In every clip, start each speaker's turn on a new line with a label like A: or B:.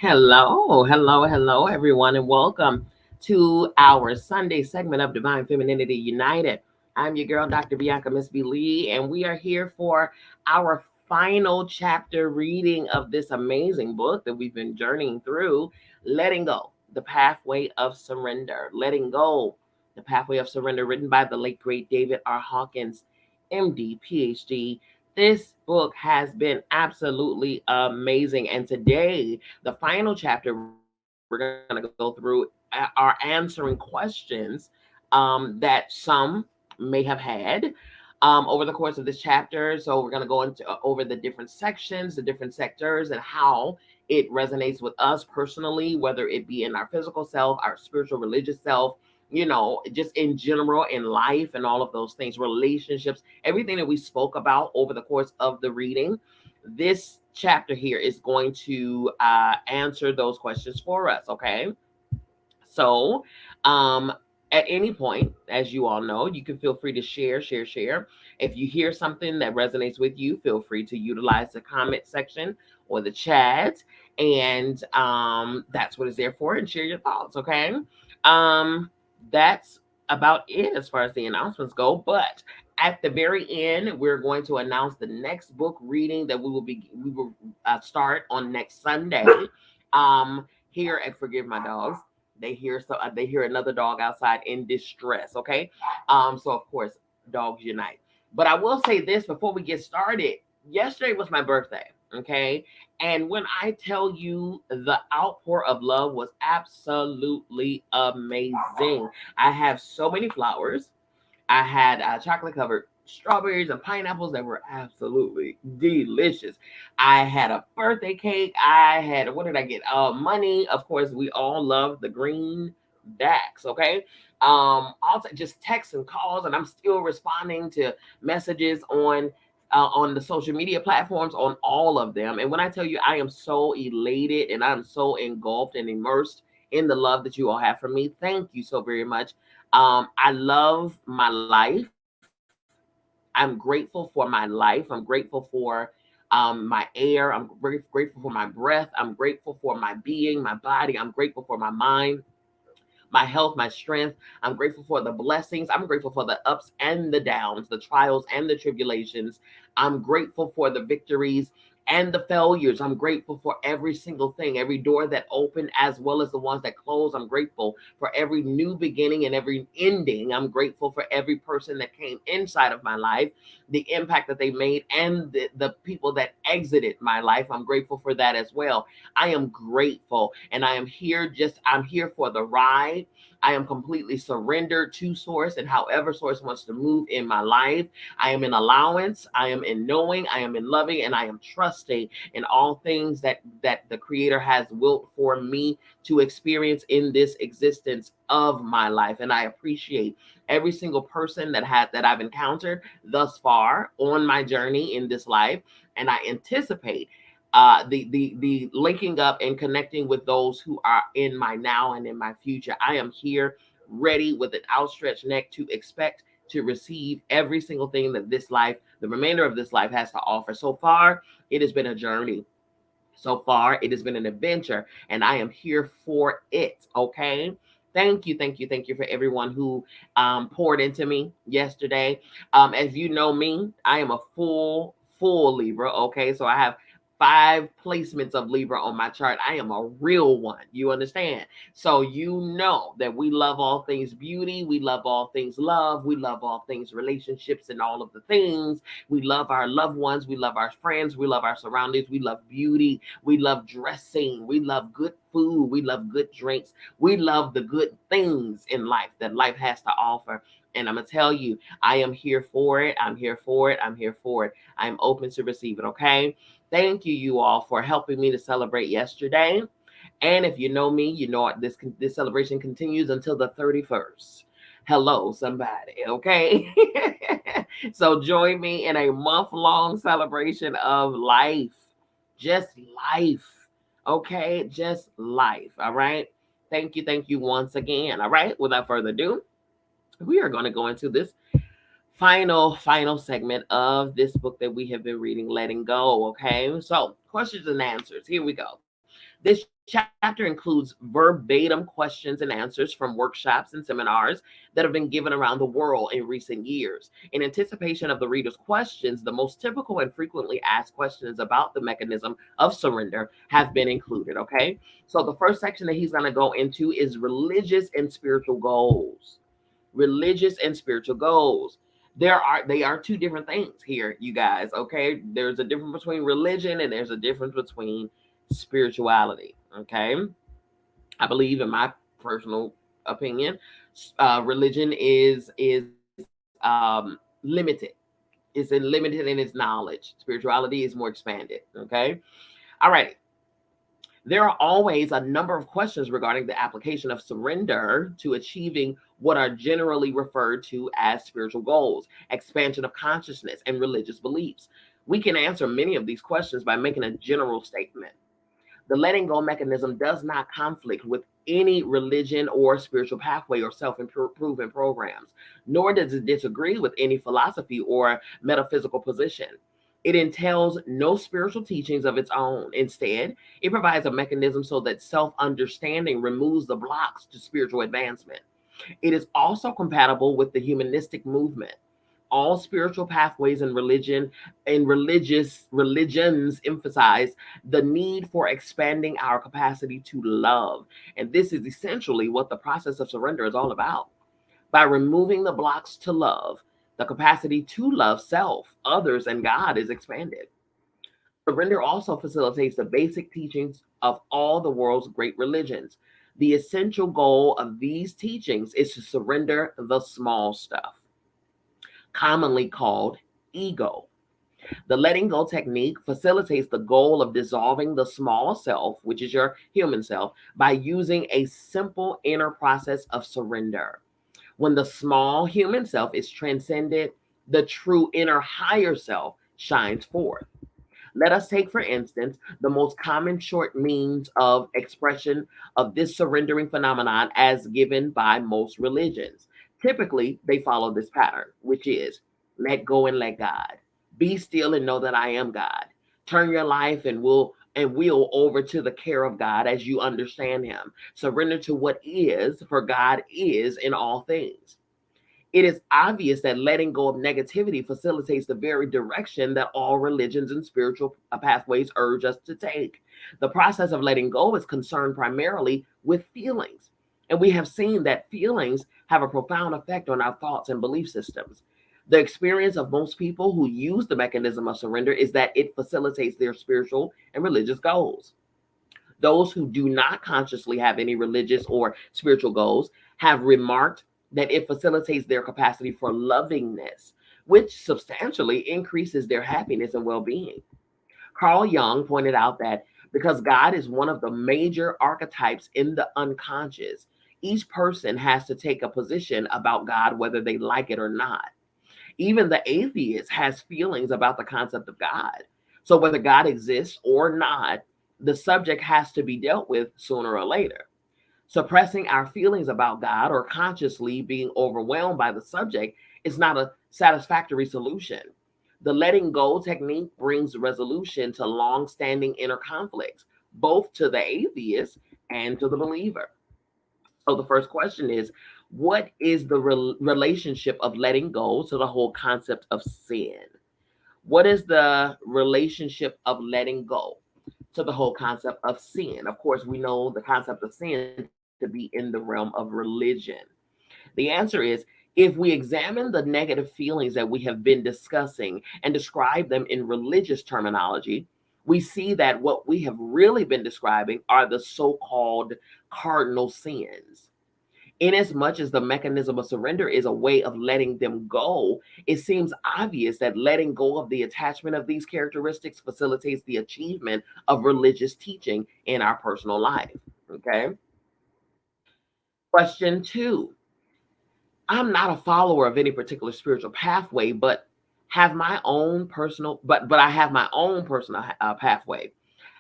A: Hello, everyone, and welcome to our Sunday segment of Divine Femininity United. I'm your girl, Dr. Bianca Mz Bee Lee, and we are here for our final chapter reading of this amazing book that we've been journeying through, Letting Go, The Pathway of Surrender. Letting Go, The Pathway of Surrender, written by the late, great David R. Hawkins, MD, PhD. This book has been absolutely amazing. And today, the final chapter we're going to go through are answering questions that some may have had over the course of this chapter. So we're going to go into over the different sections, the different sectors, and how it resonates with us personally, whether it be in our physical self, our spiritual, religious self, just in general in life and all of those things, relationships, everything that we spoke about over the course of the reading. This chapter here is going to answer those questions for us. Okay. So, um, at any point, as you all know, you can feel free to share. If you hear something that resonates with you, feel free to utilize the comment section or the chat. And that's what it's there for. And share your thoughts. Okay. Um, that's about it as far as the announcements go. But at the very end, we're going to announce the next book reading that we will start on next Sunday. Here at Forgive My Dogs, they hear another dog outside in distress. Okay, so of course, dogs unite. But I will say this before we get started. Yesterday was my birthday. Okay, and when I tell you the outpour of love was absolutely amazing. I have so many flowers. I had chocolate covered strawberries and pineapples that were absolutely delicious. I had a birthday cake. I had, what did I get? Money. Of course, we all love the green backs. Okay. Also just texts and calls, and I'm still responding to messages on the social media platforms, on all of them. And when I tell you, I am so elated and I'm so engulfed and immersed in the love that you all have for me. Thank you so very much. I love my life. I'm grateful for my life. I'm grateful for my air. I'm grateful for my breath. I'm grateful for my being, my body. I'm grateful for my mind, my health, my strength. I'm grateful for the blessings. I'm grateful for the ups and the downs, the trials and the tribulations. I'm grateful for the victories and the failures. I'm grateful for every single thing, every door that opened as well as the ones that closed. I'm grateful for every new beginning and every ending. I'm grateful for every person that came inside of my life, the impact that they made, and the people that exited my life. I'm grateful for that as well. I am grateful, and I'm here for the ride. I am completely surrendered to Source and however Source wants to move in my life. I am in allowance, I am in knowing, I am in loving, and I am trusting in all things that the Creator has willed for me to experience in this existence of my life. And I appreciate every single person that I've encountered thus far on my journey in this life. And I anticipate the linking up and connecting with those who are in my now and in my future. I am here ready with an outstretched neck to expect to receive every single thing that this life, the remainder of this life, has to offer. So far, it has been a journey. So far, it has been an adventure, and I am here for it. Okay. Thank you for everyone who poured into me yesterday. As you know me, I am a full Libra. Okay, so I have 5 placements of Libra on my chart. I am a real one. You understand? So you know that we love all things beauty. We love all things love. We love all things relationships and all of the things. We love our loved ones. We love our friends. We love our surroundings. We love beauty. We love dressing. We love good food. We love good drinks. We love the good things in life that life has to offer. And I'm going to tell you, I am here for it. I'm here for it. I'm here for it. I'm open to receive it. Okay. Thank you all for helping me to celebrate yesterday. And if you know me, you know this celebration continues until the 31st. Hello, somebody. Okay. So join me in a month-long celebration of life. Just life. Okay. Just life. All right. Thank you. Thank you once again. All right. Without further ado, we are going to go into this final segment of this book that we have been reading, Letting Go. Okay, so questions and answers, here we go. This chapter includes verbatim questions and answers from workshops and seminars that have been given around the world in recent years. In anticipation of the reader's questions, the most typical and frequently asked questions about the mechanism of surrender have been included. Okay. So the first section that he's going to go into is religious and spiritual goals. Religious and spiritual goals. They are two different things here, you guys. Okay. There's a difference between religion and there's a difference between spirituality. Okay. I believe, in my personal opinion, religion is limited. It's limited in its knowledge. Spirituality is more expanded. Okay. All right. There are always a number of questions regarding the application of surrender to achieving what are generally referred to as spiritual goals, expansion of consciousness, and religious beliefs. We can answer many of these questions by making a general statement. The letting go mechanism does not conflict with any religion or spiritual pathway or self improvement programs, nor does it disagree with any philosophy or metaphysical position. It entails no spiritual teachings of its own. Instead, it provides a mechanism so that self understanding removes the blocks to spiritual advancement. It is also compatible with the humanistic movement. All spiritual pathways in religion and religious religions emphasize the need for expanding our capacity to love. And this is essentially what the process of surrender is all about. By removing the blocks to love, the capacity to love self, others, and God is expanded. Surrender also facilitates the basic teachings of all the world's great religions. The essential goal of these teachings is to surrender the small stuff, commonly called ego. The letting go technique facilitates the goal of dissolving the small self, which is your human self, by using a simple inner process of surrender. When the small human self is transcended, the true inner higher self shines forth. Let us take, for instance, the most common short means of expression of this surrendering phenomenon as given by most religions. Typically, they follow this pattern, which is let go and let God. Be still and know that I am God. Turn your life and will over to the care of God as you understand him. Surrender to what is, for God is in all things. It is obvious that letting go of negativity facilitates the very direction that all religions and spiritual pathways urge us to take. The process of letting go is concerned primarily with feelings. And we have seen that feelings have a profound effect on our thoughts and belief systems. The experience of most people who use the mechanism of surrender is that it facilitates their spiritual and religious goals. Those who do not consciously have any religious or spiritual goals have remarked that it facilitates their capacity for lovingness, which substantially increases their happiness and well being. Carl Jung pointed out that because God is one of the major archetypes in the unconscious, each person has to take a position about God, whether they like it or not. Even the atheist has feelings about the concept of God. So, whether God exists or not, the subject has to be dealt with sooner or later. Suppressing our feelings about God or consciously being overwhelmed by the subject is not a satisfactory solution. The letting go technique brings resolution to long standing inner conflicts, both to the atheist and to the believer. So, the first question is, what is the relationship of letting go to the whole concept of sin? What is the relationship of letting go to the whole concept of sin? Of course, we know the concept of sin to be in the realm of religion. The answer is, if we examine the negative feelings that we have been discussing and describe them in religious terminology, we see that what we have really been describing are the so called cardinal sins. Inasmuch as the mechanism of surrender is a way of letting them go, it seems obvious that letting go of the attachment of these characteristics facilitates the achievement of religious teaching in our personal life. Okay. Question two. I'm not a follower of any particular spiritual pathway, but I have my own personal pathway.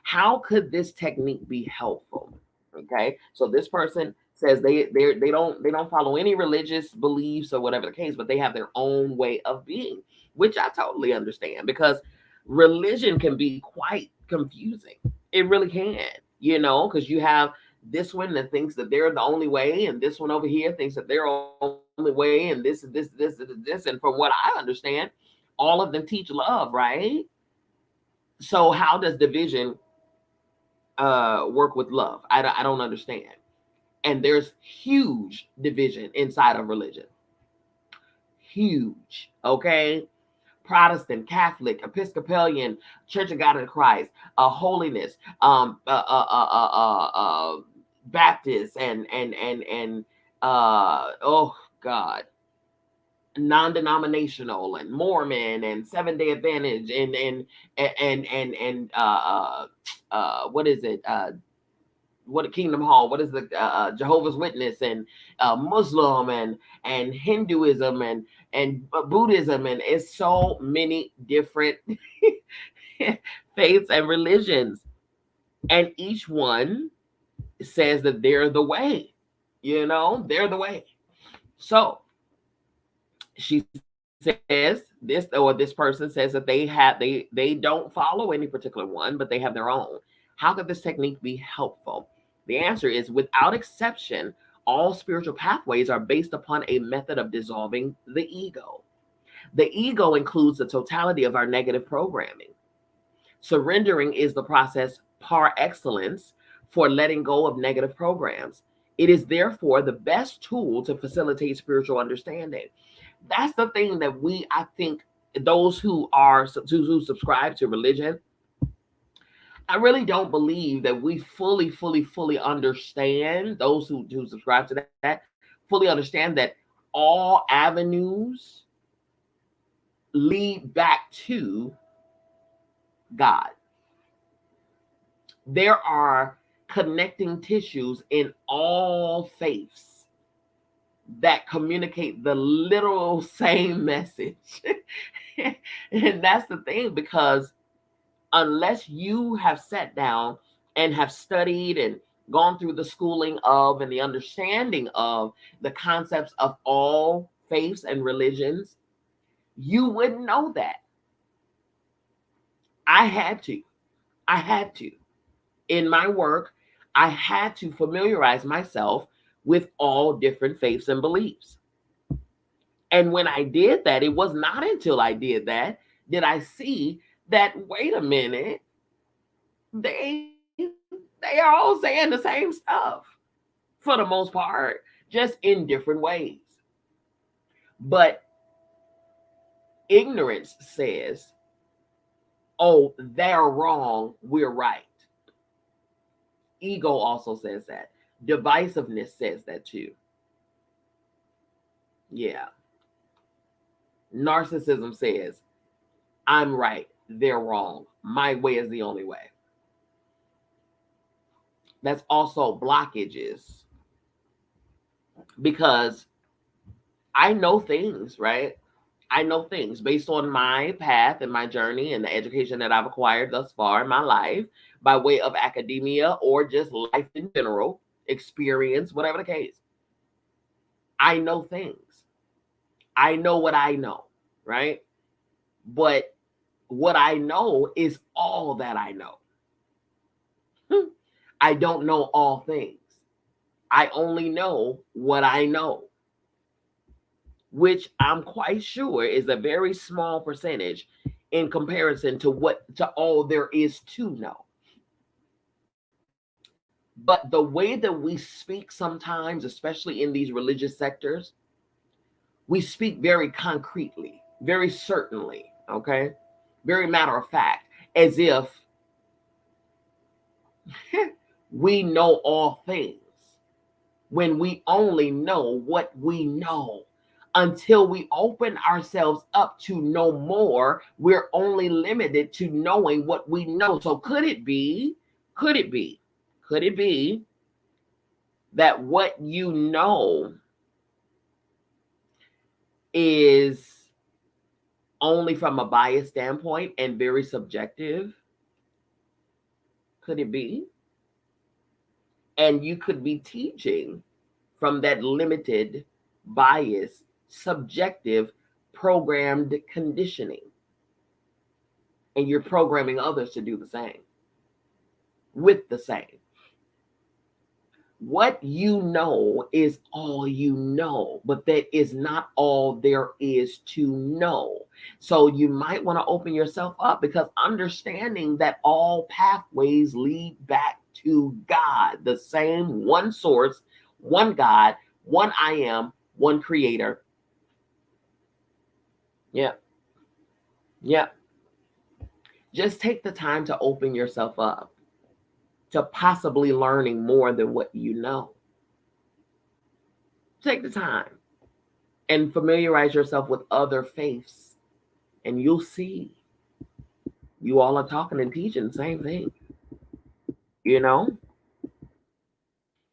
A: How could this technique be helpful? Okay, so this person says they don't follow any religious beliefs or whatever the case, but they have their own way of being, which I totally understand because religion can be quite confusing. It really can. because you have this one that thinks that they're the only way, and this one over here thinks that they're the only way, and this. And from what I understand, all of them teach love, right? So how does division work with love? I don't understand. And there's huge division inside of religion. Huge. Okay. Protestant, Catholic, Episcopalian, Church of God in Christ, holiness, Baptist, and oh God, non-denominational, and Mormon, and Seventh Day Advantage, and what is it? What a Kingdom Hall? What is the Jehovah's Witness, and Muslim, and Hinduism, and Buddhism, and it's so many different faiths and religions, and each one says that they're the way. They're the way. So she says this, or this person says that they don't follow any particular one, but they have their own. How could this technique be helpful? The answer is, without exception, all spiritual pathways are based upon a method of dissolving the ego. The ego includes the totality of our negative programming. Surrendering is the process par excellence for letting go of negative programs. It is therefore the best tool to facilitate spiritual understanding. That's the thing that I think those who subscribe to religion, I really don't believe that we fully understand, those who subscribe to that, fully understand that all avenues lead back to God. There are connecting tissues in all faiths that communicate the literal same message. And that's the thing, because unless you have sat down and have studied and gone through the schooling of and the understanding of the concepts of all faiths and religions, you wouldn't know that. I had to. In my work, I had to familiarize myself with all different faiths and beliefs. And when I did that, it was not until I did that did I see that, wait a minute, they are all saying the same stuff for the most part, just in different ways. But ignorance says, oh, they're wrong, we're right. Ego also says that. Divisiveness says that too. Yeah. Narcissism says, I'm right, they're wrong. My way is the only way. That's also blockages, because I know things, right? I know things based on my path and my journey and the education that I've acquired thus far in my life by way of academia or just life in general, experience, whatever the case. I know things. I know what I know, right? But what I know is all that I know. I don't know all things. I only know what I know, which I'm quite sure is a very small percentage in comparison to all there is to know. But the way that we speak sometimes, especially in these religious sectors, we speak very concretely, very certainly, okay? Very matter of fact, as if we know all things, when we only know what we know. Until we open ourselves up to know more, we're only limited to knowing what we know. So could it be that what you know is only from a biased standpoint and very subjective? Could it be? And you could be teaching from that limited, biased, subjective, programmed conditioning. And you're programming others to do the same with the same. What you know is all you know, but that is not all there is to know. So you might want to open yourself up, because understanding that all pathways lead back to God, the same one source, one God, one I am, one creator. Yeah. Yeah. Just take the time to open yourself up to possibly learning more than what you know. Take the time and familiarize yourself with other faiths, and you'll see you all are talking and teaching the same thing. You know,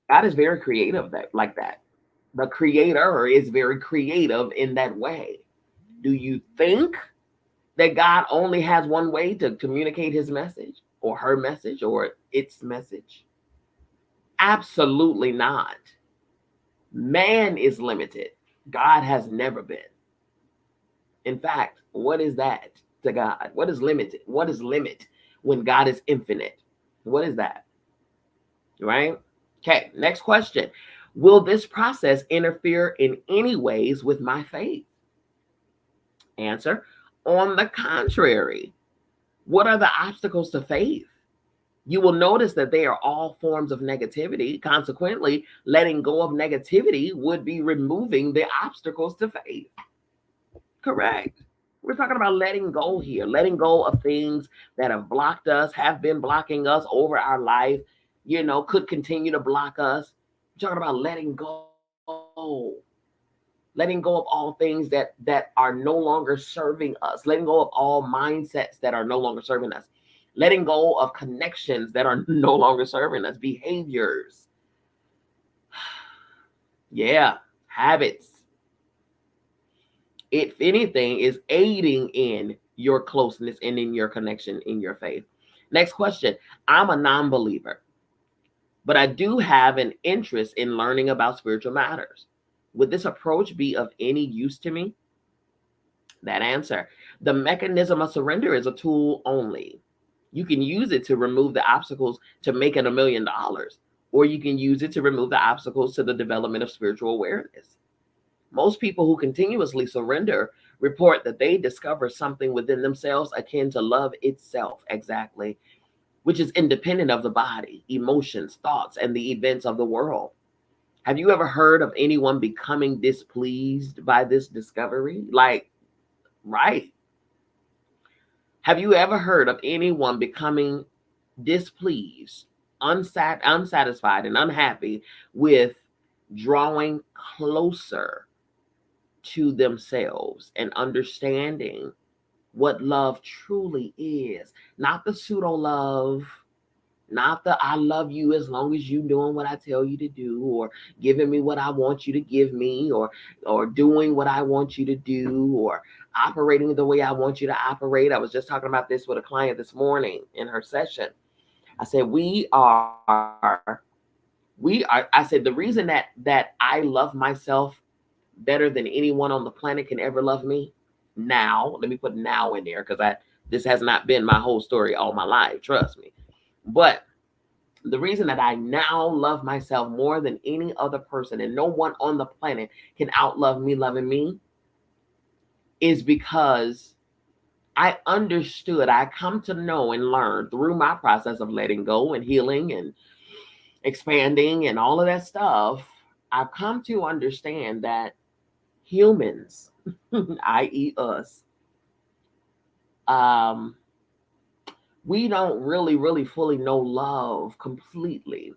A: God is very creative like that. The creator is very creative in that way. Do you think that God only has one way to communicate his message or her message or its message? Absolutely not. Man is limited. God has never been. In fact, what is that to God? What is limited? What is limit when God is infinite? What is that? Right? Okay, next question. Will this process interfere in any ways with my faith? Answer. On the contrary. What are the obstacles to faith? You will notice that they are all forms of negativity. Consequently, letting go of negativity would be removing the obstacles to faith. Correct. We're talking about letting go here, letting go of things that have blocked us, have been blocking us over our life, could continue to block us. We're talking about letting go of all things that are no longer serving us, letting go of all mindsets that are no longer serving us, letting go of connections that are no longer serving us, behaviors, habits. If anything, is aiding in your closeness and in your connection in your faith. Next question. I'm a non-believer, but I do have an interest in learning about spiritual matters. Would this approach be of any use to me? That answer. The mechanism of surrender is a tool only. You can use it to remove the obstacles to making $1 million, or you can use it to remove the obstacles to the development of spiritual awareness. Most people who continuously surrender report that they discover something within themselves akin to love itself, exactly, which is independent of the body, emotions, thoughts, and the events of the world. Have you ever heard of anyone becoming displeased by this discovery? Right. Have you ever heard of anyone becoming displeased, unsatisfied, and unhappy with drawing closer to themselves and understanding what love truly is? Not the pseudo love, not the I love you as long as you doing what I tell you to do, or giving me what I want you to give me, or doing what I want you to do, or operating the way I want you to operate. I was just talking about this with a client this morning in her session. I said I said the reason that I love myself better than anyone on the planet can ever love me now. Let me put now in there, because this has not been my whole story all my life, trust me. But the reason that I now love myself more than any other person, and no one on the planet can outlove me loving me, is because I come to know and learn through my process of letting go and healing and expanding and all of that stuff. I've come to understand that humans, i.e. us, we don't really fully know love completely.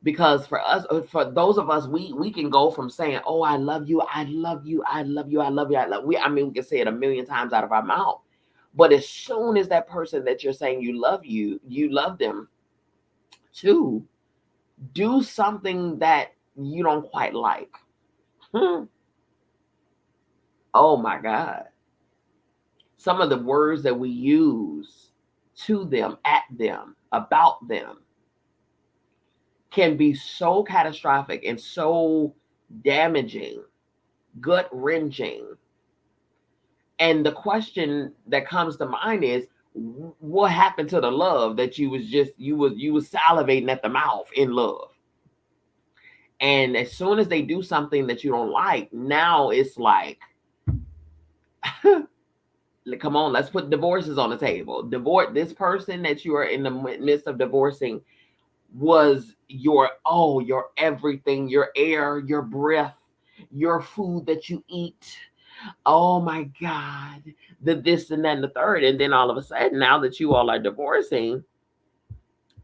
A: Because for us, for those of us, we can go from saying, oh, I love you, I love you, I love you, I love you, I love you. We can say it 1,000,000 times out of our mouth. But as soon as that person that you're saying you love them to do something that you don't quite like. Oh my God. Some of the words that we use to them, at them, about them, can be so catastrophic and so damaging, gut-wrenching. And the question that comes to mind is, what happened to the love that you was salivating at the mouth in love? And as soon as they do something that you don't like, now it's like, come on, let's put divorces on the table. Divorce this person that you are in the midst of divorcing was your everything, your air, your breath, your food that you eat. Oh my God, the this and that and the third. And then all of a sudden, now that you all are divorcing,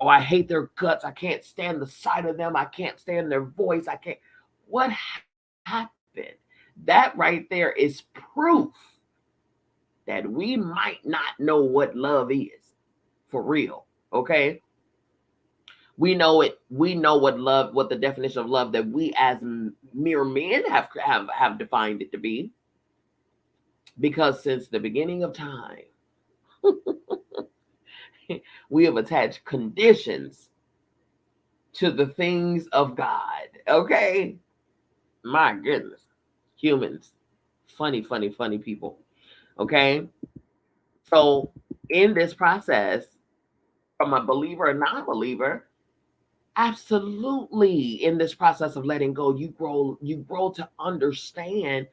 A: oh, I hate their guts. I can't stand the sight of them. I can't stand their voice. I can't. What happened? That right there is proof that we might not know what love is for real. Okay. We know it. We know what the definition of love that we as mere men have defined it to be. Because since the beginning of time, we have attached conditions to the things of God. Okay. My goodness. Humans. Funny people. Okay. So in this process, from a believer or non-believer, absolutely in this process of letting go, you grow to understand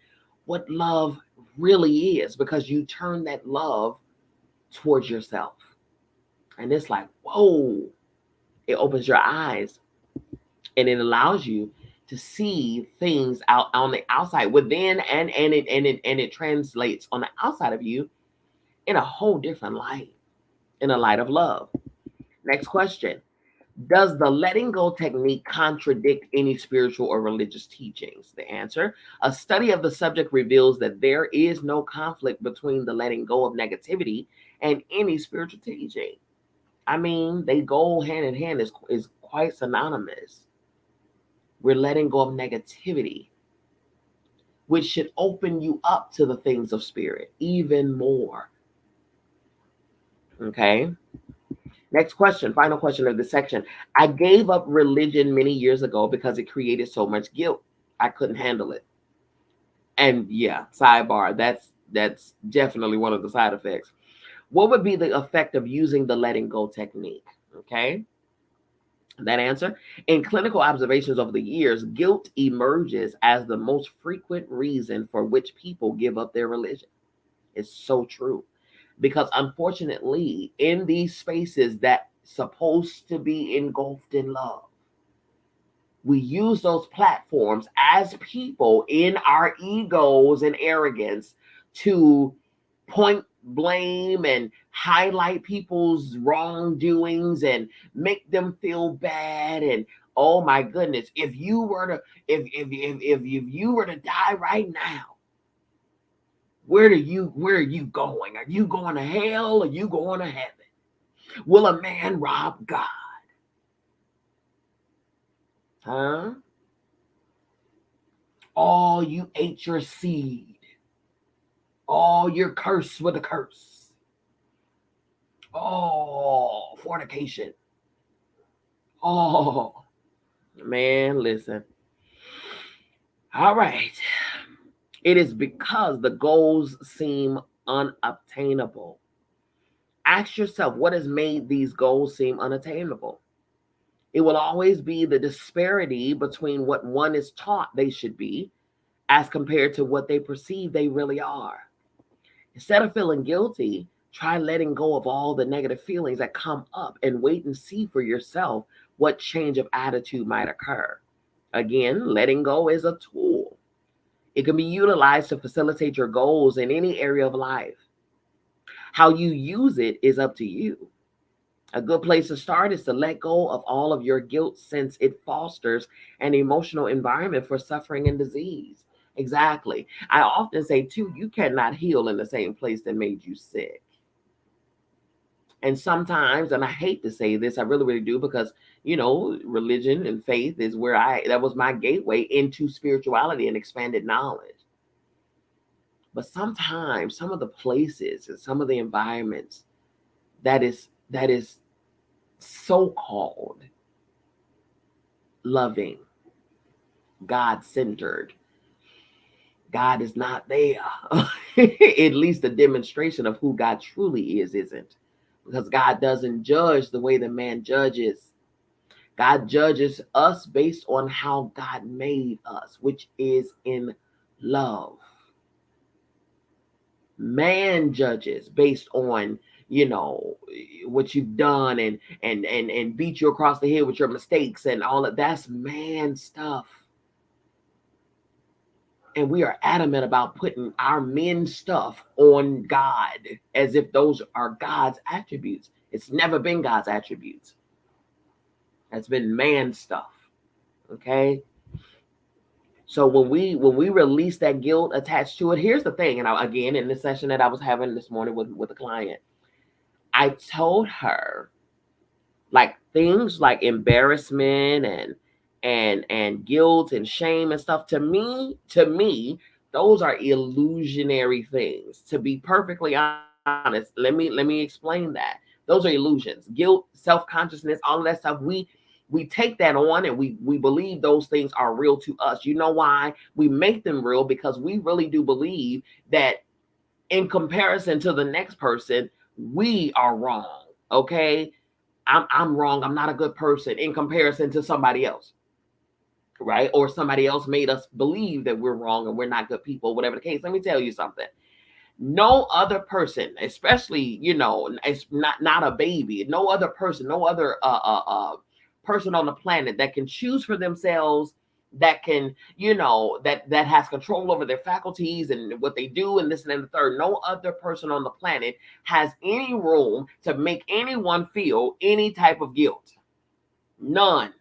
A: what love really is, because you turn that love towards yourself. And it's like, whoa, it opens your eyes and it allows you to see things out on the outside within, and it translates on the outside of you in a whole different light, in a light of love. Next question. Does the letting go technique contradict any spiritual or religious teachings? The answer: a study of the subject reveals that there is no conflict between the letting go of negativity and any spiritual teaching. I mean, they go hand in hand, is quite synonymous. We're letting go of negativity, which should open you up to the things of spirit even more. Okay. Next question, final question of this section. I gave up religion many years ago because it created so much guilt. I couldn't handle it. And yeah, sidebar, that's definitely one of the side effects. What would be the effect of using the letting go technique? Okay. That answer: in clinical observations over the years, guilt emerges as the most frequent reason for which people give up their religion. It's so true. Because unfortunately, in these spaces that supposed to be engulfed in love, we use those platforms as people in our egos and arrogance to point blame and highlight people's wrongdoings and make them feel bad. And oh my goodness, if you were to if you were to die right now, where are you going? Are you going to hell? Or are you going to heaven? Will a man rob God? Huh? Oh, you ate your seed. Oh, you're cursed with a curse. Oh, fornication. Oh, man, listen. All right. It is because the goals seem unobtainable. Ask yourself, what has made these goals seem unattainable? It will always be the disparity between what one is taught they should be as compared to what they perceive they really are. Instead of feeling guilty, try letting go of all the negative feelings that come up and wait and see for yourself what change of attitude might occur. Again, letting go is a tool. It can be utilized to facilitate your goals in any area of life. How you use it is up to you. A good place to start is to let go of all of your guilt, since it fosters an emotional environment for suffering and disease. Exactly. I often say, too, you cannot heal in the same place that made you sick. And sometimes, and I hate to say this, I really, really do, because, religion and faith is that was my gateway into spirituality and expanded knowledge. But sometimes some of the places and some of the environments that is so-called loving, God-centered, God is not there. At least a demonstration of who God truly is isn't. Because God doesn't judge the way the man judges. God judges us based on how God made us, which is in love. Man judges based on, what you've done and beat you across the head with your mistakes and all of that's man stuff. And we are adamant about putting our men stuff on God as if those are God's attributes. It's never been God's attributes. That's been man stuff. Okay. So when we release that guilt attached to it, here's the thing. And again, in the session that I was having this morning with a client, I told her like things like embarrassment and guilt and shame and stuff. To me, those are illusionary things. To be perfectly honest, let me explain that. Those are illusions. Guilt, self-consciousness, all of that stuff. We take that on and we believe those things are real to us. You know why? We make them real because we really do believe that in comparison to the next person, we are wrong. Okay? I'm wrong. I'm not a good person in comparison to somebody else. Right? Or somebody else made us believe that we're wrong and we're not good people, whatever the case. Let me tell you something. No other person, especially, it's not a baby, no other person, no other person on the planet that can choose for themselves, that can, that has control over their faculties and what they do and this and the third. No other person on the planet has any room to make anyone feel any type of guilt. None.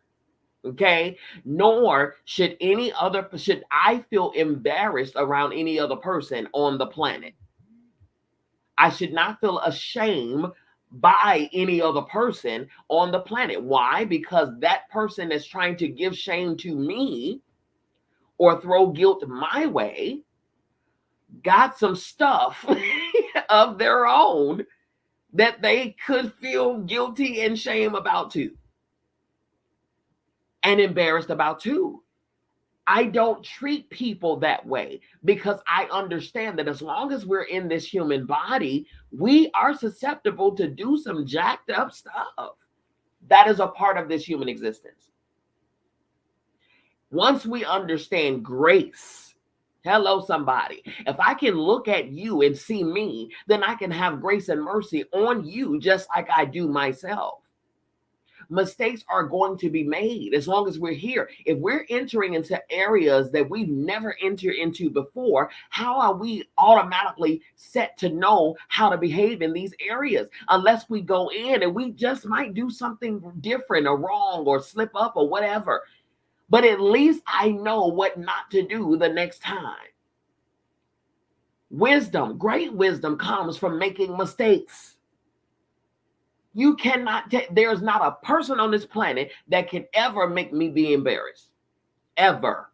A: Okay. Nor should I feel embarrassed around any other person on the planet. I should not feel ashamed by any other person on the planet. Why? Because that person is trying to give shame to me or throw guilt my way, got some stuff of their own that they could feel guilty and shame about too. And embarrassed about too. I don't treat people that way because I understand that as long as we're in this human body, we are susceptible to do some jacked up stuff. That is a part of this human existence. Once we understand grace, hello, somebody. If I can look at you and see me, then I can have grace and mercy on you just like I do myself. Mistakes are going to be made as long as we're here. If we're entering into areas that we've never entered into before, how are we automatically set to know how to behave in these areas? Unless we go in and we just might do something different or wrong or slip up or whatever. But at least I know what not to do the next time. Wisdom, great wisdom comes from making mistakes. You cannot, there's not a person on this planet that can ever make me be embarrassed. Ever.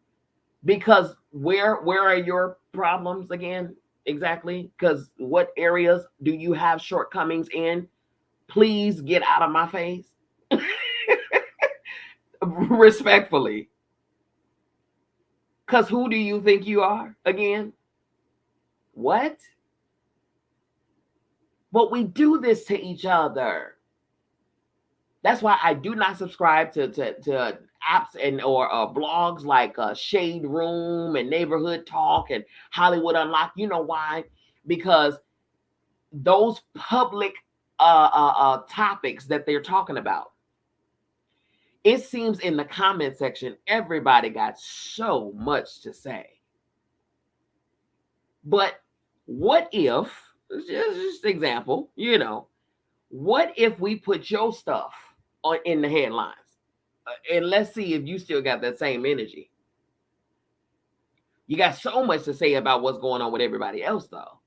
A: Because where are your problems again? Exactly. Because what areas do you have shortcomings in? Please get out of my face. Respectfully. Because who do you think you are again? What? But we do this to each other. That's why I do not subscribe to apps and or blogs like Shade Room and Neighborhood Talk and Hollywood Unlocked. You know why? Because those public topics that they're talking about, it seems in the comment section, everybody got so much to say. But what if, just example, what if we put your stuff in the headlines? And let's see if you still got that same energy. You got so much to say about what's going on with everybody else, though.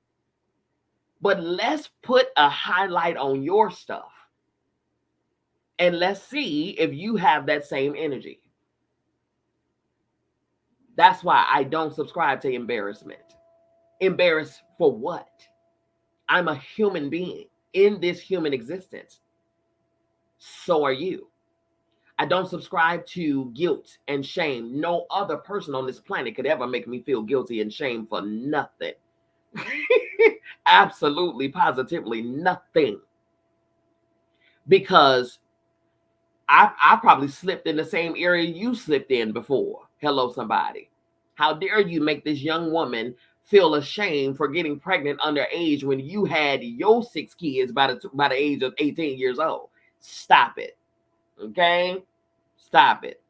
A: But let's put a highlight on your stuff. And let's see if you have that same energy. That's why I don't subscribe to embarrassment. Embarrassed for what? I'm a human being in this human existence. So are you. I don't subscribe to guilt and shame. No other person on this planet could ever make me feel guilty and shame for nothing. Absolutely, positively nothing. Because I probably slipped in the same area you slipped in before. Hello, somebody. How dare you make this young woman feel ashamed for getting pregnant underage when you had your 6 kids by the age of 18 years old? Stop it. Okay? Stop it.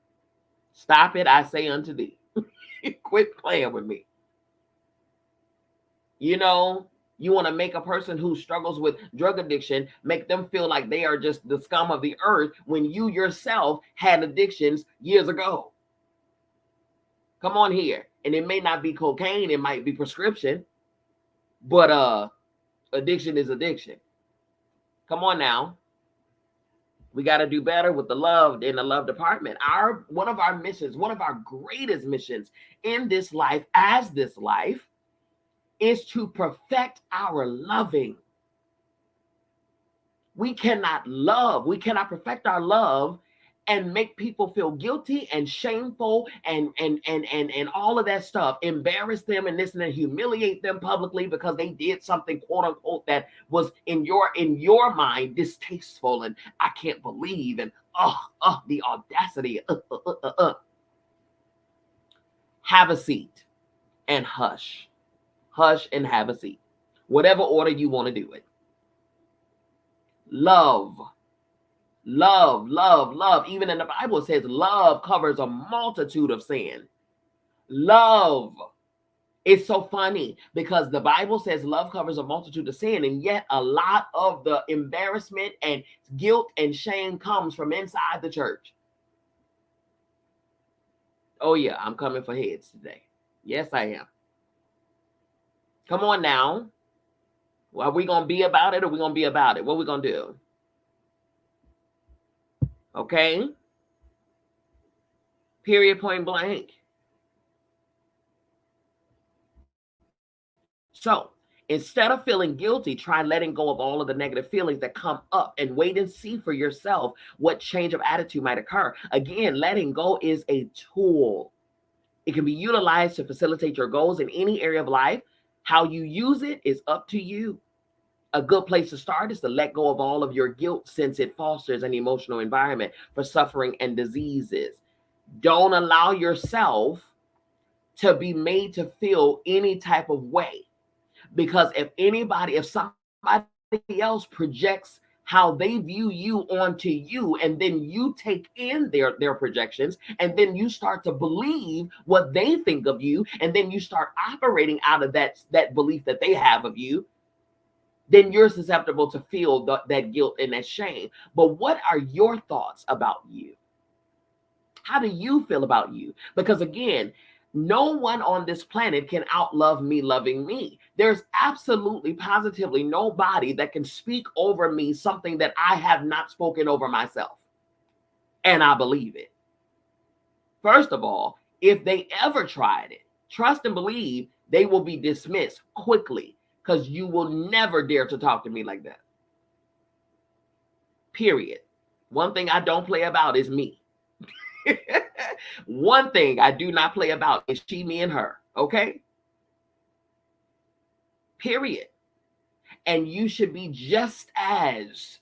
A: Stop it, I say unto thee. Quit playing with me. You know, you want to make a person who struggles with drug addiction, make them feel like they are just the scum of the earth when you yourself had addictions years ago. Come on here. And it may not be cocaine, it might be prescription, but addiction is addiction. Come on now. We got to do better with the love in the love department. One of our missions, one of our greatest missions in this life, as this life, is to perfect our loving. We cannot perfect our love and make people feel guilty and shameful and all of that stuff, embarrass them and this and that, humiliate them publicly because they did something, quote unquote, that was in your mind distasteful and I can't believe, and the audacity. Have a seat and hush and have a seat, whatever order you want to do it. Love. Even in the Bible, it says love covers a multitude of sin. Love. It's so funny because the Bible says love covers a multitude of sin, and yet a lot of the embarrassment and guilt and shame comes from inside the church. Oh yeah, I'm coming for heads today. Yes, I am. Come on now. Are we going to be about it or are we going to be about it? What are we going to do? Okay? Period, point blank. So instead of feeling guilty, try letting go of all of the negative feelings that come up and wait and see for yourself what change of attitude might occur. Again, letting go is a tool. It can be utilized to facilitate your goals in any area of life. How you use it is up to you. A good place to start is to let go of all of your guilt, since it fosters an emotional environment for suffering and diseases. Don't allow yourself to be made to feel any type of way. Because if somebody else projects how they view you onto you, and then you take in their projections, and then you start to believe what they think of you, and then you start operating out of that belief that they have of you, then you're susceptible to feel that guilt and that shame. But what are your thoughts about you? How do you feel about you? Because again, no one on this planet can outlove me loving me. There's absolutely, positively nobody that can speak over me something that I have not spoken over myself. And I believe it. First of all, if they ever tried it, trust and believe they will be dismissed quickly, because you will never dare to talk to me like that. Period. One thing I don't play about is me. One thing I do not play about is she, me, and her. Okay? Period. And you should be just as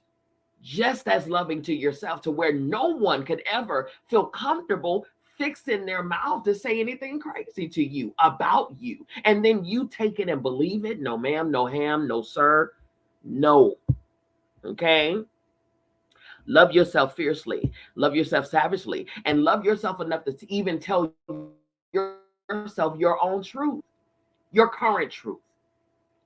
A: loving to yourself, to where no one could ever feel comfortable fixing their mouth to say anything crazy to you about you. And then you take it and believe it. No, ma'am, no ham, no, sir. No. Okay? Love yourself fiercely, love yourself savagely, and love yourself enough to even tell yourself your own truth, your current truth.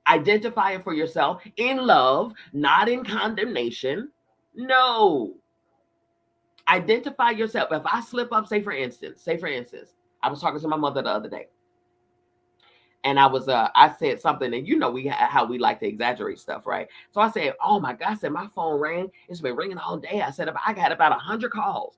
A: Identify it for yourself in love, not in condemnation. No. Identify yourself. If I slip up, say for instance, I was talking to my mother the other day. And I said something, and how we like to exaggerate stuff, right? So I said, oh my God, I said, my phone rang. It's been ringing all day. I said, I got about 100 calls.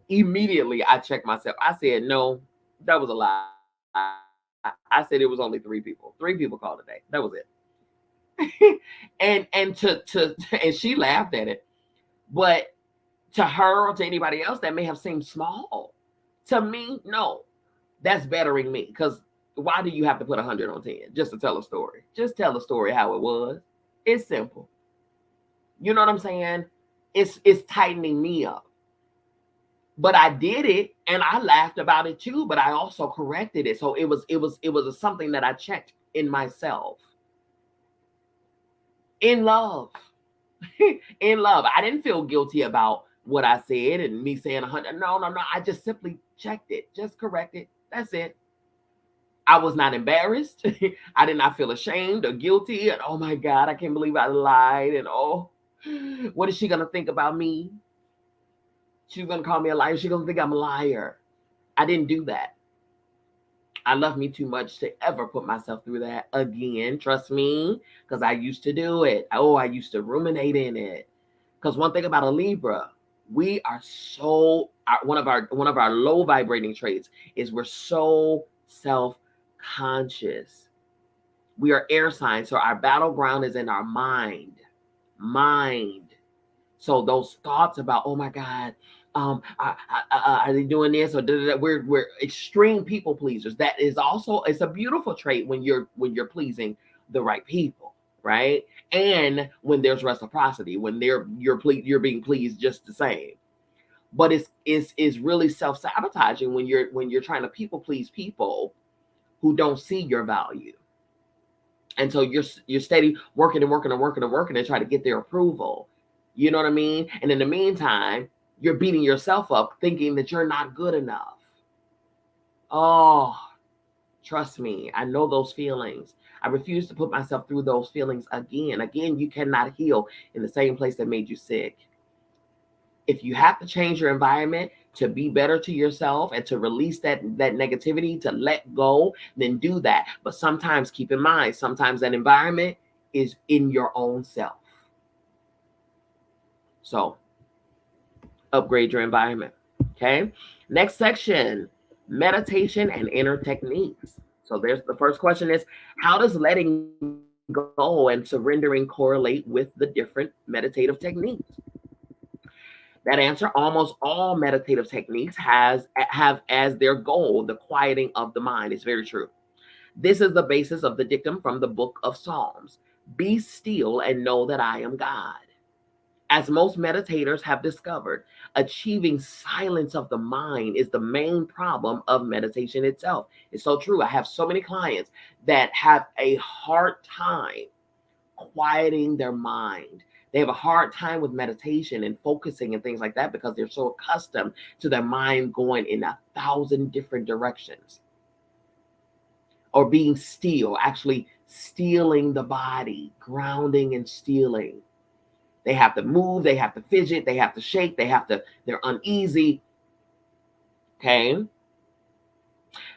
A: Immediately, I checked myself. I said, no, that was a lie. I said it was only 3 people. 3 people called today. That was it. and she laughed at it. But to her or to anybody else, that may have seemed small. To me, no. That's bettering me, because why do you have to put 100 on 10 just to tell a story? Just tell the story how it was. It's simple. You know what I'm saying? It's tightening me up. But I did it and I laughed about it too, but I also corrected it. So it was something that I checked in myself. In love. In love. I didn't feel guilty about what I said and me saying 100. No, no, no. I just simply checked it, just corrected. That's it. I was not embarrassed. I did not feel ashamed or guilty. And oh my God, I can't believe I lied. And oh, what is she going to think about me? She's going to call me a liar. She's going to think I'm a liar. I didn't do that. I love me too much to ever put myself through that again. Trust me, because I used to do it. Oh, I used to ruminate in it. Because one thing about a Libra, we are so one of our low vibrating traits is we're so self-conscious. We are air signs, so our battleground is in our mind. So those thoughts about, oh my God, are they doing this or da, da, da? We're extreme people pleasers. That is also, it's a beautiful trait when you're pleasing the right people, right? And when there's reciprocity, when you're being pleased just the same. But it's really self-sabotaging when you're trying to people please people who don't see your value. And so you're steady working and working and working and working and try to get their approval. You know what I mean? And in the meantime, you're beating yourself up thinking that you're not good enough. Oh, trust me, I know those feelings. I refuse to put myself through those feelings again. Again, you cannot heal in the same place that made you sick. If you have to change your environment to be better to yourself and to release that negativity, to let go, then do that. But sometimes keep in mind, sometimes that environment is in your own self. So upgrade your environment. Okay. Next section, meditation and inner techniques. So there's the first question is, how does letting go and surrendering correlate with the different meditative techniques? That answer, almost all meditative techniques have as their goal the quieting of the mind. It's very true. This is the basis of the dictum from the book of Psalms. Be still and know that I am God. As most meditators have discovered, achieving silence of the mind is the main problem of meditation itself. It's so true. I have so many clients that have a hard time quieting their mind. They have a hard time with meditation and focusing and things like that because they're so accustomed to their mind going in 1,000 different directions. Or being still, actually stealing the body, grounding and stealing. They have to move, they have to fidget, they have to shake, they're uneasy. Okay.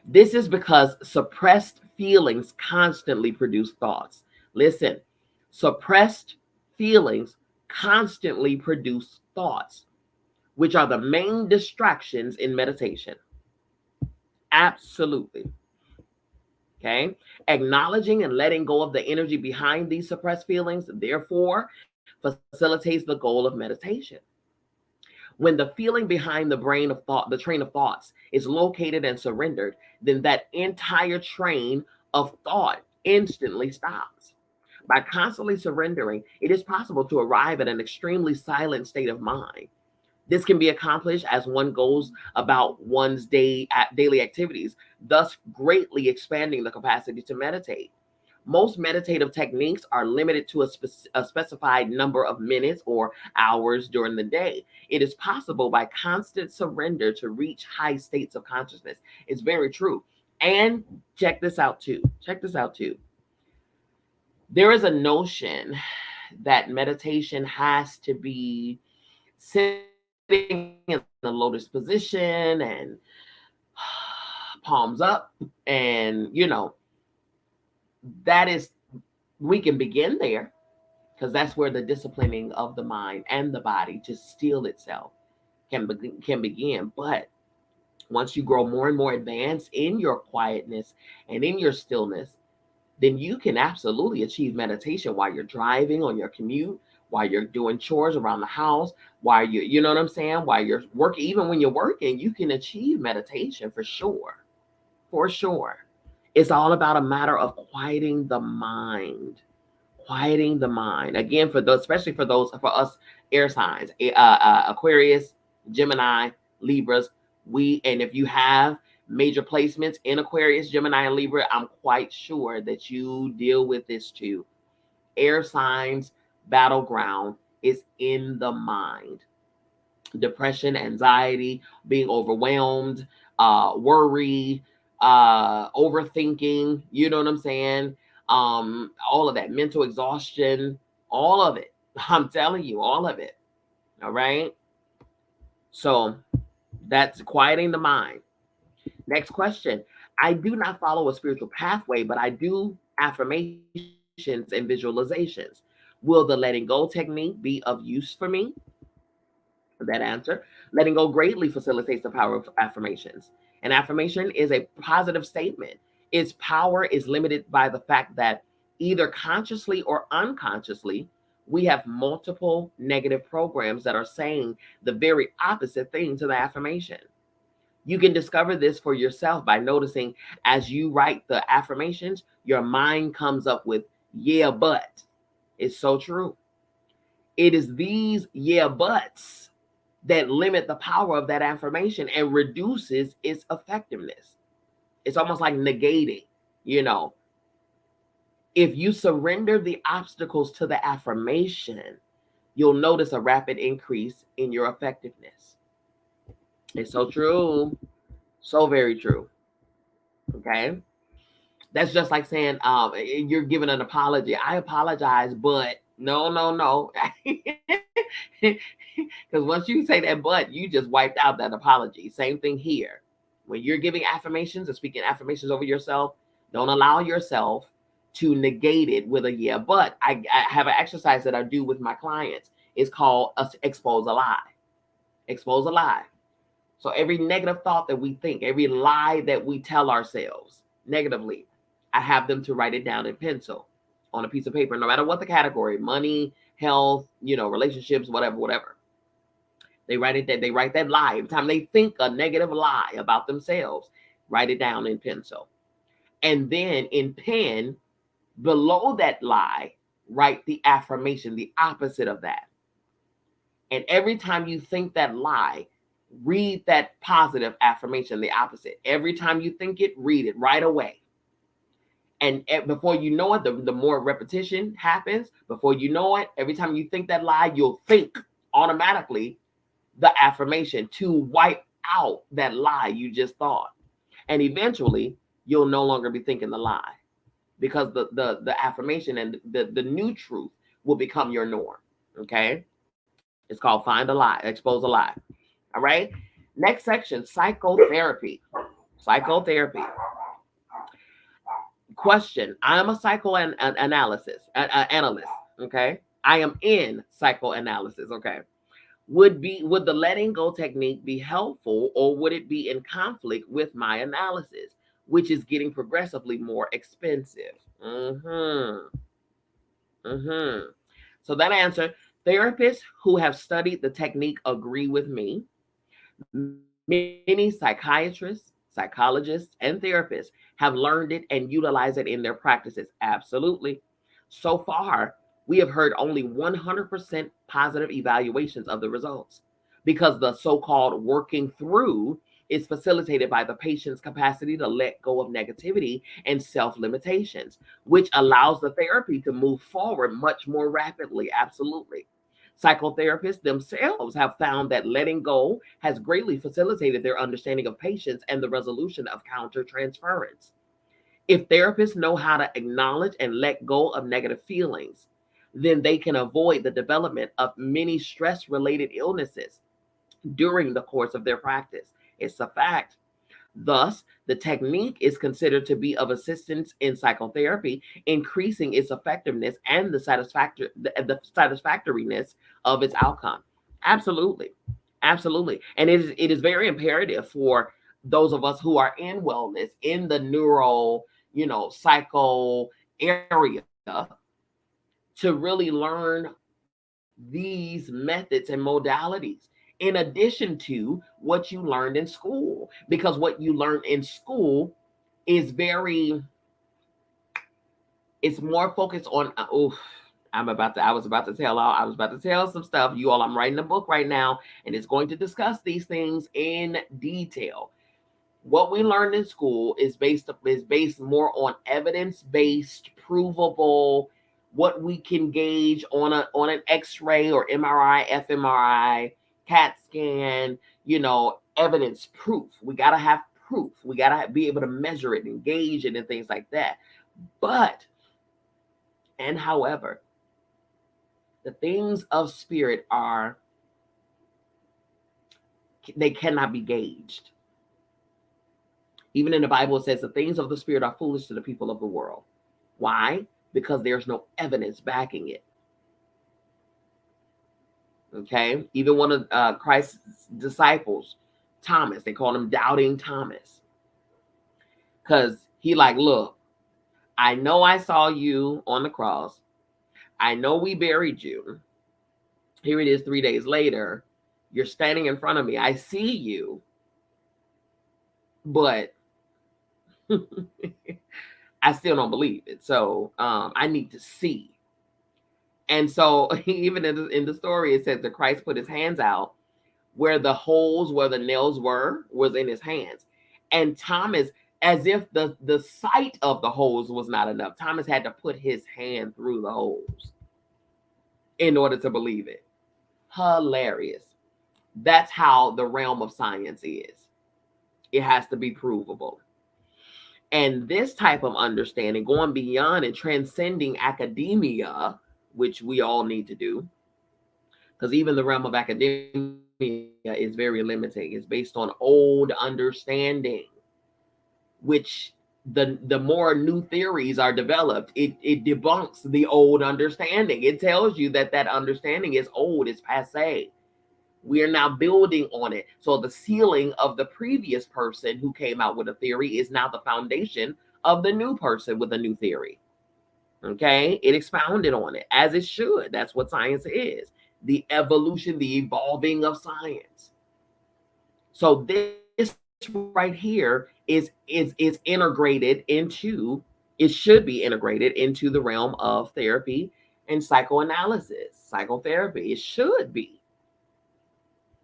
A: This is because suppressed feelings constantly produce thoughts. Listen, suppressed feelings constantly produce thoughts, which are the main distractions in meditation. Absolutely. Okay. Acknowledging and letting go of the energy behind these suppressed feelings, therefore, facilitates the goal of meditation. When the feeling behind the train of thoughts is located and surrendered, then that entire train of thought instantly stops. By constantly surrendering, it is possible to arrive at an extremely silent state of mind. This can be accomplished as one goes about one's daily activities, thus greatly expanding the capacity to meditate. Most meditative techniques are limited to a specified number of minutes or hours during the day. It is possible by constant surrender to reach high states of consciousness. It's very true. And check this out too. There is a notion that meditation has to be sitting in the lotus position and palms up, and that is, we can begin there because that's where the disciplining of the mind and the body to still itself can begin. But once you grow more and more advanced in your quietness and in your stillness, then you can absolutely achieve meditation while you're driving on your commute, while you're doing chores around the house, while you know what I'm saying, while you're working, even when you're working, you can achieve meditation for sure. For sure. It's all about a matter of quieting the mind. Quieting the mind. Again, for those, especially for us air signs, Aquarius, Gemini, Libras, and if you have major placements in Aquarius, Gemini, and Libra, I'm quite sure that you deal with this too. Air signs battleground is in the mind. Depression, anxiety, being overwhelmed, worry, overthinking, you know what I'm saying? All of that, mental exhaustion, all of it. I'm telling you, all of it. All right. So that's quieting the mind. Next question. I do not follow a spiritual pathway, but I do affirmations and visualizations. Will the letting go technique be of use for me? That answer. Letting go greatly facilitates the power of affirmations. An affirmation is a positive statement. Its power is limited by the fact that either consciously or unconsciously, we have multiple negative programs that are saying the very opposite thing to the affirmation. You can discover this for yourself by noticing as you write the affirmations, your mind comes up with, yeah, but. It's so true. It is these yeah, buts that limit the power of that affirmation and reduces its effectiveness. It's almost like negating, you know. If you surrender the obstacles to the affirmation, you'll notice a rapid increase in your effectiveness. It's so true. So very true. Okay. That's just like saying you're giving an apology. I apologize, but no. Because once you say that but, you just wiped out that apology. Same thing here. When you're giving affirmations and speaking affirmations over yourself, don't allow yourself to negate it with a yeah, but. I have an exercise that I do with my clients. It's called expose a lie. Expose a lie. So every negative thought that we think, every lie that we tell ourselves negatively, I have them to write it down in pencil on a piece of paper, no matter what the category, money, health, relationships, whatever. They write it that they write that lie. Every time they think a negative lie about themselves, write it down in pencil. And then in pen, below that lie, write the affirmation, the opposite of that. And every time you think that lie, read that positive affirmation, the opposite. Every time you think it, read it right away. And before you know it, the more repetition happens, before you know it, every time you think that lie, you'll think automatically the affirmation to wipe out that lie you just thought. And eventually, you'll no longer be thinking the lie because the affirmation and the new truth will become your norm. Okay? It's called find a lie, expose a lie. All right? Next section, psychotherapy. Psychotherapy. Question. I am a psychoanalyst. Okay? I am in psychoanalysis. Okay? Would the letting go technique be helpful, or would it be in conflict with my analysis, which is getting progressively more expensive? So that answer, therapists who have studied the technique agree with me. Many psychiatrists, psychologists, and therapists have learned it and utilize it in their practices. Absolutely. So far, we have heard only 100% positive evaluations of the results because the so-called working through is facilitated by the patient's capacity to let go of negativity and self-limitations, which allows the therapy to move forward much more rapidly. Absolutely. Psychotherapists themselves have found that letting go has greatly facilitated their understanding of patients and the resolution of countertransference. If therapists know how to acknowledge and let go of negative feelings, then they can avoid the development of many stress-related illnesses during the course of their practice. It's a fact. Thus, the technique is considered to be of assistance in psychotherapy, increasing its effectiveness and the satisfactoriness of its outcome. Absolutely. Absolutely. And it is very imperative for those of us who are in wellness, in the neuro, psycho area, to really learn these methods and modalities in addition to what you learned in school, because what you learned in school is it's more focused on I was about to tell some stuff. You all, I'm writing a book right now, and it's going to discuss these things in detail. What we learned in school is based more on evidence-based, provable, what we can gauge on an X-ray or MRI, fMRI, CAT scan, evidence proof. We got to have proof. We got to be able to measure it and gauge it and things like that. However, the things of spirit they cannot be gauged. Even in the Bible, it says the things of the spirit are foolish to the people of the world. Why? Because there's no evidence backing it. Okay? Even one of Christ's disciples, Thomas, they call him Doubting Thomas. Because he look, I know I saw you on the cross. I know we buried you. Here it is 3 days later. You're standing in front of me. I see you. But I still don't believe it. So I need to see. And so even in the story, it says that Christ put his hands out where the nails was in his hands. And Thomas, as if the sight of the holes was not enough, Thomas had to put his hand through the holes in order to believe it. Hilarious. That's how the realm of science is. It has to be provable. And this type of understanding, going beyond and transcending academia, which we all need to do, because even the realm of academia is very limiting. It's based on old understanding, which the more new theories are developed, it debunks the old understanding. It tells you that understanding is old, it's passé. We are now building on it. So the ceiling of the previous person who came out with a theory is now the foundation of the new person with a new theory. Okay? It expounded on it, as it should. That's what science is. The evolution, the evolving of science. So this right here is integrated into, it should be integrated into the realm of therapy and psychoanalysis, psychotherapy. It should be.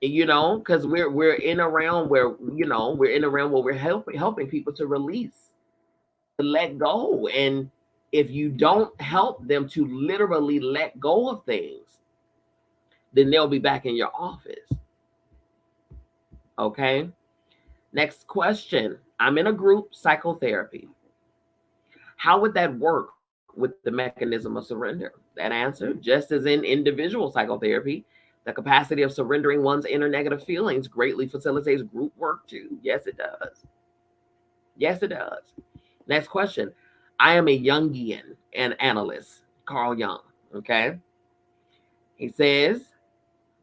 A: Because we're in a realm where we're helping people to release, to let go. And if you don't help them to literally let go of things, then they'll be back in your office. Okay. Next question. I'm in a group psychotherapy. How would that work with the mechanism of surrender? That answer, just as in individual psychotherapy, the capacity of surrendering one's inner negative feelings greatly facilitates group work too. Yes, it does. Yes, it does. Next question. I am a Jungian analyst, Carl Jung. Okay. He says,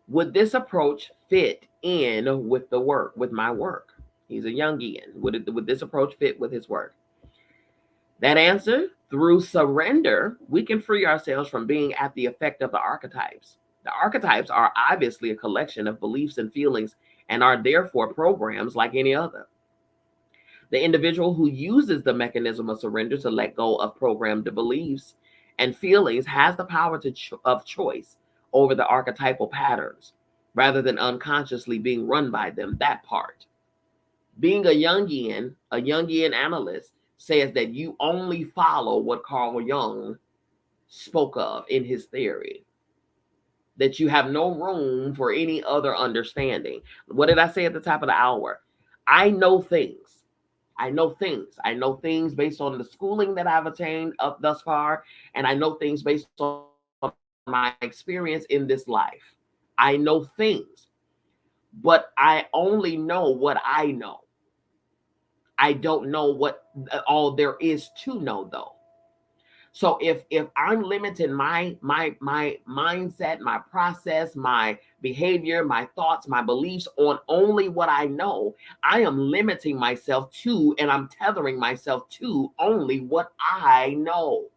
A: would this approach fit in with my work? He's a Jungian. Would this approach fit with his work? That answer, through surrender, we can free ourselves from being at the effect of the archetypes. The archetypes are obviously a collection of beliefs and feelings and are therefore programs like any other. The individual who uses the mechanism of surrender to let go of programmed beliefs and feelings has the power of choice over the archetypal patterns, rather than unconsciously being run by them, that part. Being a Jungian analyst says that you only follow what Carl Jung spoke of in his theory, that you have no room for any other understanding. What did I say at the top of the hour? I know things. I know things based on the schooling that I've attained up thus far, and I know things based on my experience in this life. I know things, but I only know what I know. I don't know what all there is to know, though. So if I'm limiting my mindset, my process, my behavior, my thoughts, my beliefs on only what I know, I am limiting myself to, and I'm tethering myself to only what I know.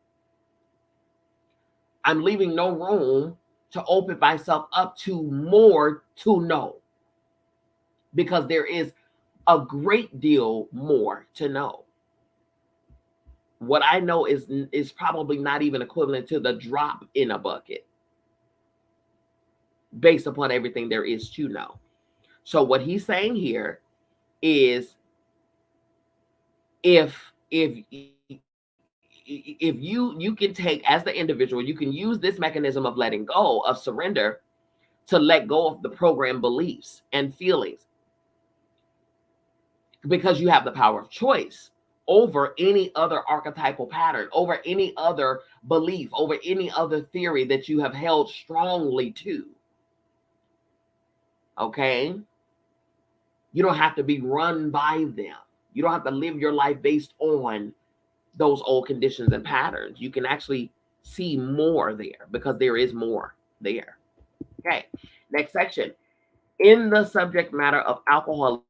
A: I'm leaving no room to open myself up to more to know, because there is a great deal more to know. what I know is probably not even equivalent to the drop in a bucket based upon everything there is to know. So what he's saying here is if you can take, as the individual, you can use this mechanism of letting go, of surrender, to let go of the program beliefs and feelings, because you have the power of choice over any other archetypal pattern, over any other belief, over any other theory that you have held strongly to. Okay? You don't have to be run by them. You don't have to live your life based on those old conditions and patterns. You can actually see more there, because there is more there. Okay, next section. In the subject matter of alcoholism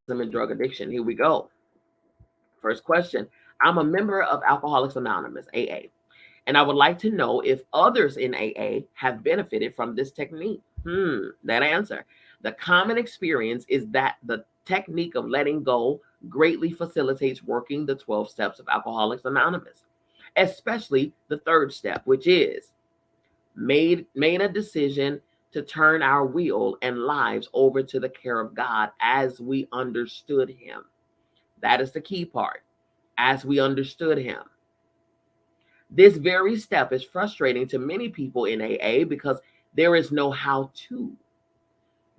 A: and drug addiction, here we go. First question. I'm a member of Alcoholics Anonymous, AA, and I would like to know if others in AA have benefited from this technique. That answer. The common experience is that the technique of letting go greatly facilitates working the 12 steps of Alcoholics Anonymous, especially the third step, which is made a decision to turn our will and lives over to the care of God as we understood him. That is the key part. As we understood him. This very step is frustrating to many people in AA because there is no how to.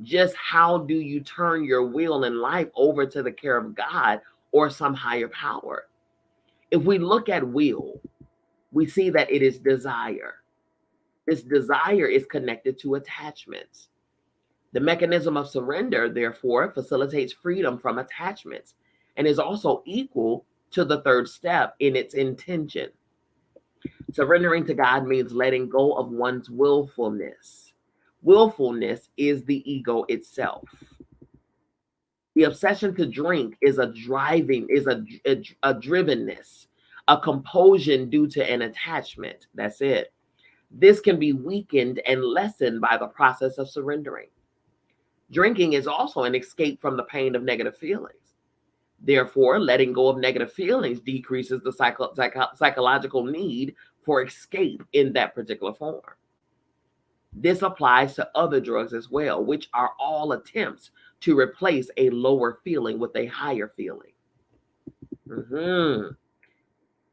A: Just how do you turn your will and life over to the care of God or some higher power? If we look at will, we see that it is desire. This desire is connected to attachments. The mechanism of surrender, therefore, facilitates freedom from attachments and is also equal to the third step in its intention. Surrendering to God means letting go of one's willfulness. Willfulness is the ego itself. The obsession to drink is a drivenness, a compulsion due to an attachment. That's it. This can be weakened and lessened by the process of surrendering. Drinking is also an escape from the pain of negative feelings. Therefore, letting go of negative feelings decreases the psychological need for escape in that particular form. This applies to other drugs as well, which are all attempts to replace a lower feeling with a higher feeling. The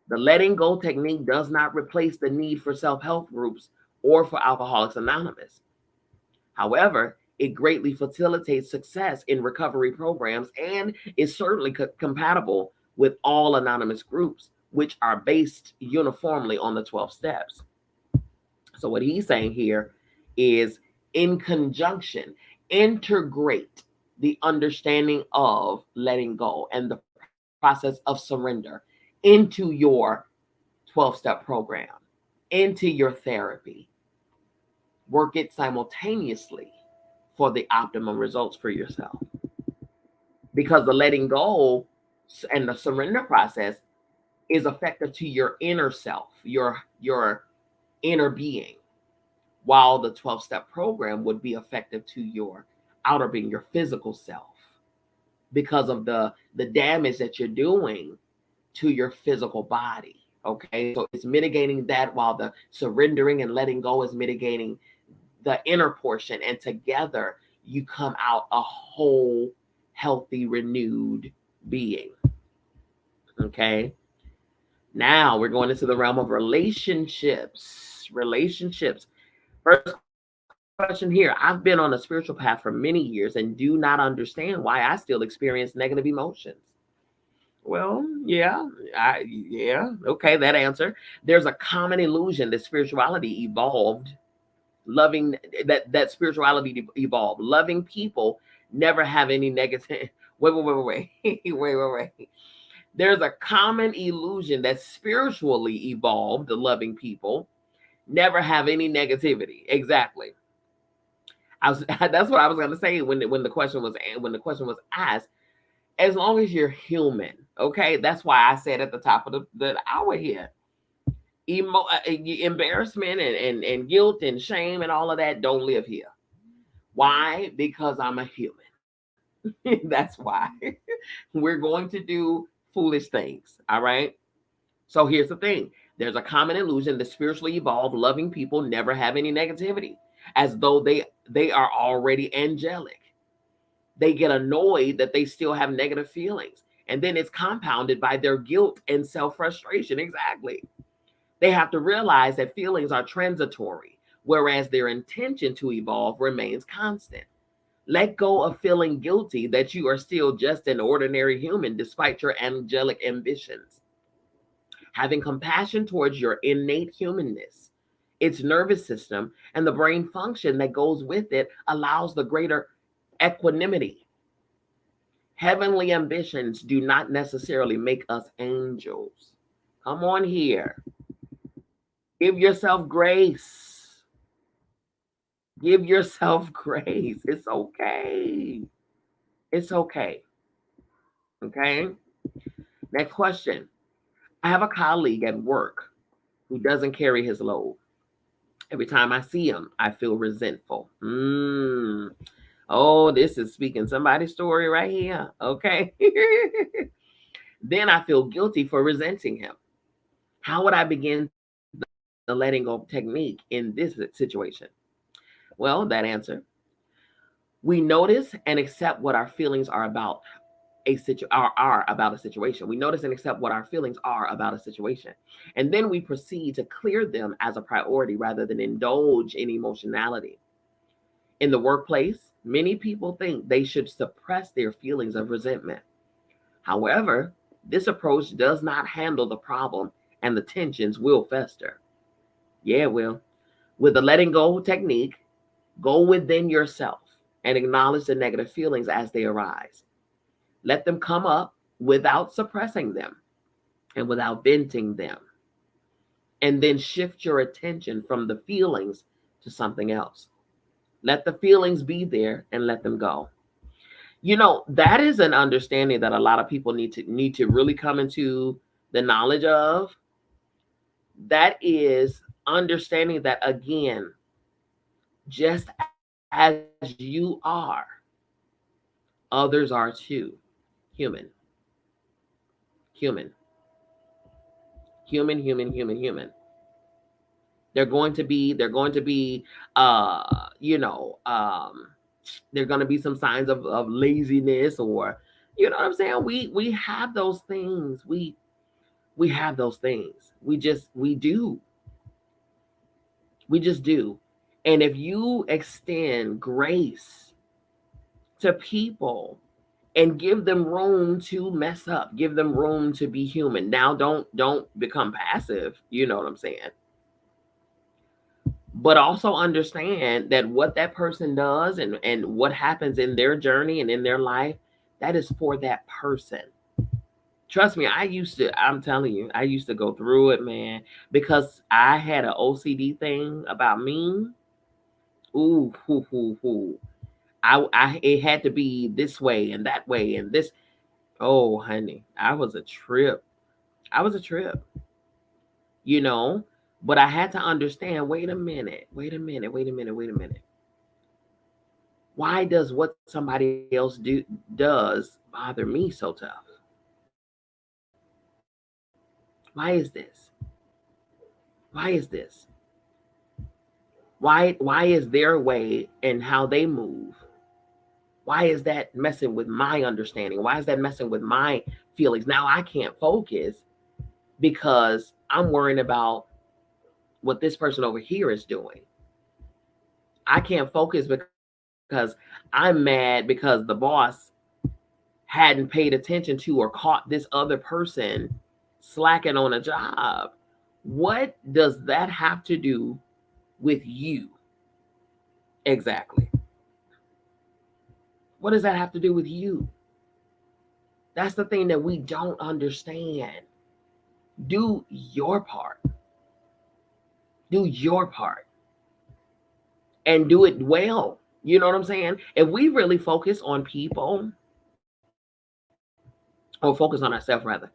A: letting go technique does not replace the need for self-help groups or for Alcoholics Anonymous. However, it greatly facilitates success in recovery programs and is certainly compatible with all anonymous groups, which are based uniformly on the 12 steps. So what he's saying here is, in conjunction, integrate the understanding of letting go and the process of surrender into your 12-step program, into your therapy. Work it simultaneously for the optimum results for yourself. Because the letting go and the surrender process is effective to your inner self, your inner being, while the 12-step program would be effective to your outer being, your physical self, because of the damage that you're doing to your physical body. Okay, so it's mitigating that, while the surrendering and letting go is mitigating the inner portion, and together you come out a whole, healthy, renewed being. Okay, now we're going into the realm of relationships. First question here. I've been on a spiritual path for many years and do not understand why I still experience negative emotions. Well, yeah, okay, that answer. There's a common illusion that spirituality evolved. That spirituality evolved. Loving people never have any negative. Wait. There's a common illusion that spiritually evolved, loving people never have any negativity. Exactly. That's what I was going to say when the question was asked. As long as you're human, okay? That's why I said at the top of the hour here, embarrassment and guilt and shame and all of that don't live here. Why? Because I'm a human. That's why. We're going to do foolish things, all right? So here's the thing. There's a common illusion that spiritually evolved, loving people never have any negativity, as though they are already angelic. They get annoyed that they still have negative feelings. And then it's compounded by their guilt and self-frustration. Exactly. They have to realize that feelings are transitory, whereas their intention to evolve remains constant. Let go of feeling guilty that you are still just an ordinary human despite your angelic ambitions. Having compassion towards your innate humanness, its nervous system, and the brain function that goes with it allows the greater equanimity. Heavenly ambitions do not necessarily make us angels. Come on here. Give yourself grace. Give yourself grace. It's okay. It's okay. Okay. Next question. I have a colleague at work who doesn't carry his load. Every time I see him, I feel resentful. Oh, this is speaking somebody's story right here. Okay. Then I feel guilty for resenting him. How would I begin the letting go technique in this situation? Well, that answer. We notice and accept what our feelings are about about a situation. We notice and accept what our feelings are about a situation. And then we proceed to clear them as a priority rather than indulge in emotionality. In the workplace, many people think they should suppress their feelings of resentment. However, this approach does not handle the problem and the tensions will fester. Yeah, it will. With the letting go technique, go within yourself and acknowledge the negative feelings as they arise. Let them come up without suppressing them and without venting them. And then shift your attention from the feelings to something else. Let the feelings be there and let them go. You know, that is an understanding that a lot of people need to really come into the knowledge of. That is understanding that, again, just as you are, others are too. Human. Human. Human, human, human, human. They're going to be, you know, there are going to be some signs of laziness, or, you know what I'm saying? We have those things. We have those things. We do. We just do. And if you extend grace to people and give them room to mess up, give them room to be human. Now don't become passive, you know what I'm saying? But also understand that what that person does and what happens in their journey and in their life, that is for that person. Trust me, I'm telling you, I used to go through it, man, because I had an OCD thing about me. Ooh, hoo, hoo, hoo. It had to be this way and that way and this. Oh, honey, I was a trip. I was a trip, you know, but I had to understand, wait a minute, wait a minute, wait a minute, wait a minute. Why does what somebody else does bother me so tough? Why is this? Why is this? Why is their way and how they move? Why is that messing with my understanding? Why is that messing with my feelings? Now I can't focus because I'm worrying about what this person over here is doing. I can't focus because I'm mad because the boss hadn't paid attention to or caught this other person slacking on a job. What does that have to do with you? Exactly. What does that have to do with you? That's the thing that we don't understand. Do your part. Do your part. And do it well. You know what I'm saying? If we really focus on people, or focus on ourselves rather,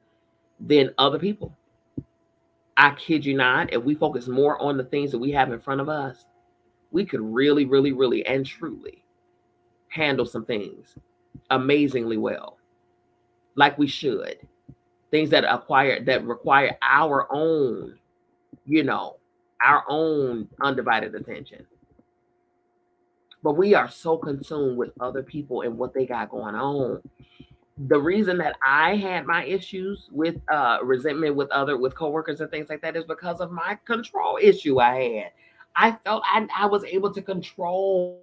A: than other people, I kid you not, if we focus more on the things that we have in front of us, we could really, really, really, and truly handle some things amazingly well, like we should. things that require our own, our own undivided attention. But we are so consumed with other people and what they got going on. The reason that I had my issues with resentment with coworkers and things like that is because of my control issue I had. I felt I was able to control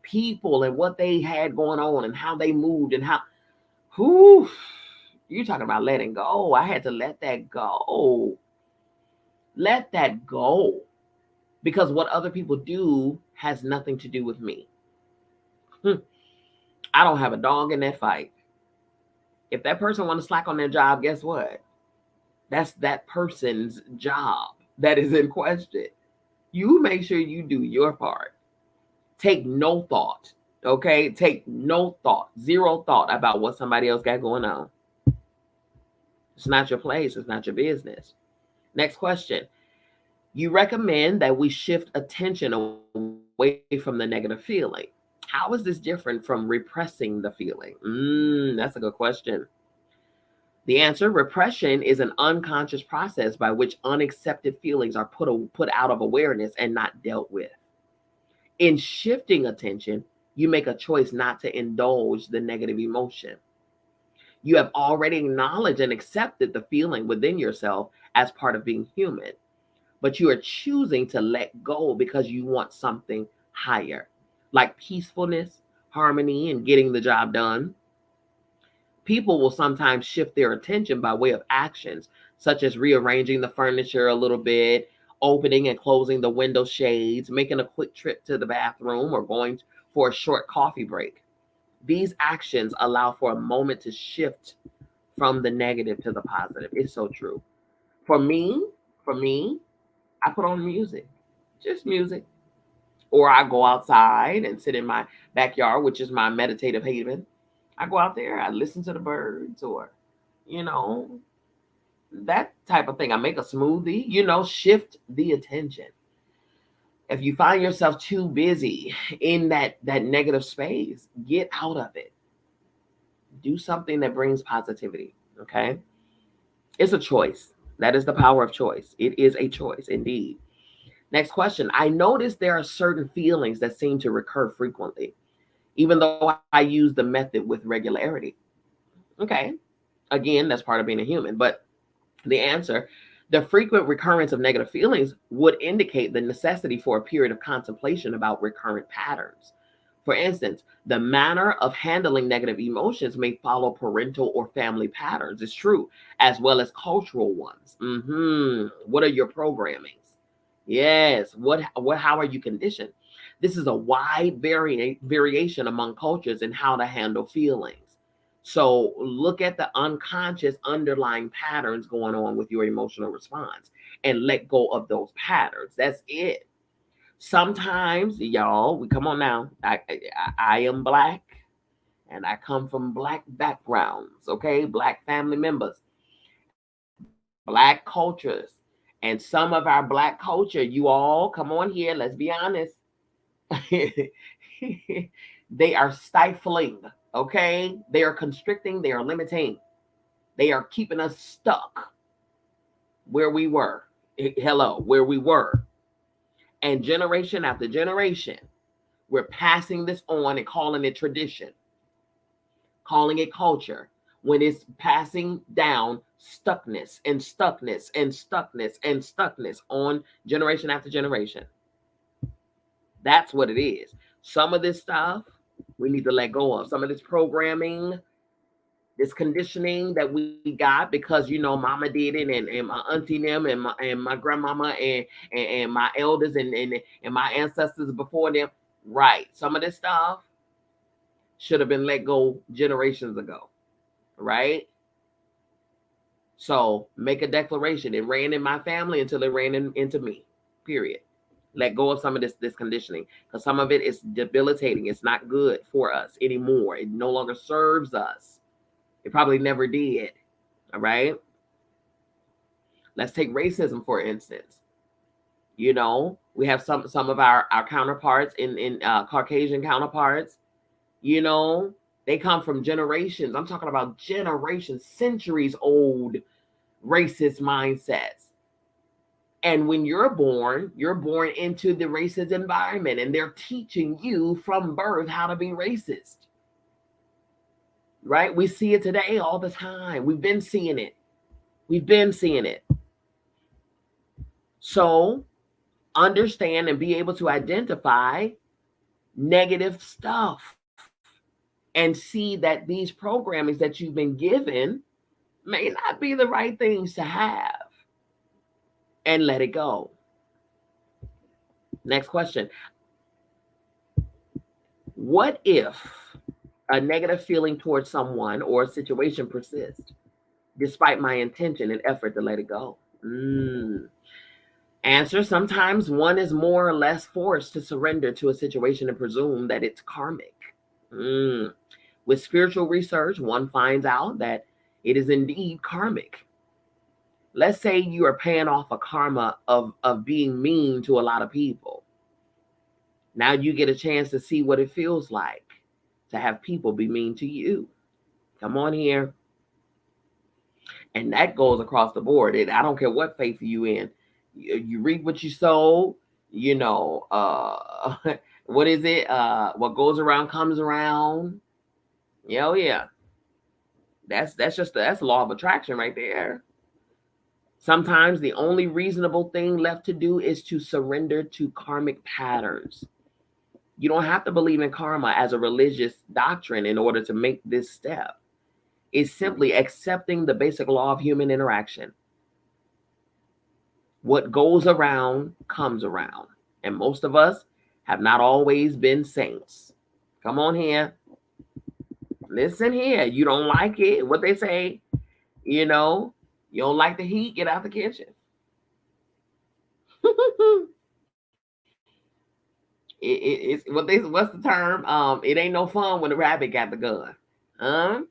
A: people and what they had going on and how they moved and how whew, you talking about letting go. I had to let that go. Let that go. Because what other people do has nothing to do with me. I don't have a dog in that fight. If that person want to slack on their job, guess what? That's that person's job that is in question. You make sure you do your part. Take no thought, okay? Take no thought, zero thought about what somebody else got going on. It's not your place. It's not your business. Next question. You recommend that we shift attention away from the negative feeling. How is this different from repressing the feeling? That's a good question. The answer, repression is an unconscious process by which unaccepted feelings are put out of awareness and not dealt with. In shifting attention, you make a choice not to indulge the negative emotion. You have already acknowledged and accepted the feeling within yourself as part of being human, but you are choosing to let go because you want something higher, like peacefulness, harmony, and getting the job done. People will sometimes shift their attention by way of actions, such as rearranging the furniture a little bit, opening and closing the window shades, making a quick trip to the bathroom, or going for a short coffee break. These actions allow for a moment to shift from the negative to the positive. It's so true. For me, I put on music, just music. Or I go outside and sit in my backyard, which is my meditative haven. I go out there, I listen to the birds or, you know, that type of thing. I make a smoothie, shift the attention. If you find yourself too busy in that negative space, get out of it. Do something that brings positivity, okay? It's a choice. That is the power of choice. It is a choice, indeed. Next question. I notice there are certain feelings that seem to recur frequently, even though I use the method with regularity. Okay. Again, that's part of being a human. But the answer, the frequent recurrence of negative feelings would indicate the necessity for a period of contemplation about recurrent patterns. For instance, the manner of handling negative emotions may follow parental or family patterns, it's true, as well as cultural ones. What are your programmings? Yes. How are you conditioned? This is a wide variation among cultures in how to handle feelings. So look at the unconscious underlying patterns going on with your emotional response and let go of those patterns. That's it. Sometimes, y'all, we come on now. I am Black and I come from Black backgrounds, okay? Black family members, Black cultures. And some of our Black culture, you all come on here, let's be honest. They are stifling, okay? They are constricting, they are limiting, they are keeping us stuck where we were. Hello, where we were. And generation after generation, we're passing this on and calling it tradition, calling it culture, when it's passing down stuckness and stuckness and stuckness and stuckness on generation after generation. That's what it is. Some of this stuff we need to let go of. Some of this programming, this conditioning that we got because mama did it and my auntie them and my grandmama and my elders and my ancestors before them. Right. Some of this stuff should have been let go generations ago. Right. So make a declaration. It ran in my family until it ran into me. Period. Let go of some of this conditioning because some of it is debilitating. It's not good for us anymore. It no longer serves us. It probably never did. All right. Let's take racism, for instance. We have some of our counterparts in Caucasian counterparts, They come from generations. I'm talking about generations, centuries old racist mindsets. And when you're born into the racist environment, and they're teaching you from birth how to be racist. Right? We see it today all the time. We've been seeing it. So understand and be able to identify negative stuff and see that these programmings that you've been given may not be the right things to have, and let it go. Next question. What if a negative feeling towards someone or a situation persists despite my intention and effort to let it go? Answer: sometimes one is more or less forced to surrender to a situation and presume that it's karmic. With spiritual research, one finds out that it is indeed karmic. Let's say you are paying off a karma of being mean to a lot of people. Now you get a chance to see what it feels like to have people be mean to you. Come on here. And that goes across the board. I don't care what faith you in. You reap what you sow. What is it? What goes around comes around. Yeah. That's law of attraction right there. Sometimes the only reasonable thing left to do is to surrender to karmic patterns. You don't have to believe in karma as a religious doctrine in order to make this step. It's simply accepting the basic law of human interaction. What goes around comes around. And most of us have not always been saints. Come on here. Listen here. You don't like it. What they say, you don't like the heat, get out the kitchen. What's the term? It ain't no fun when the rabbit got the gun.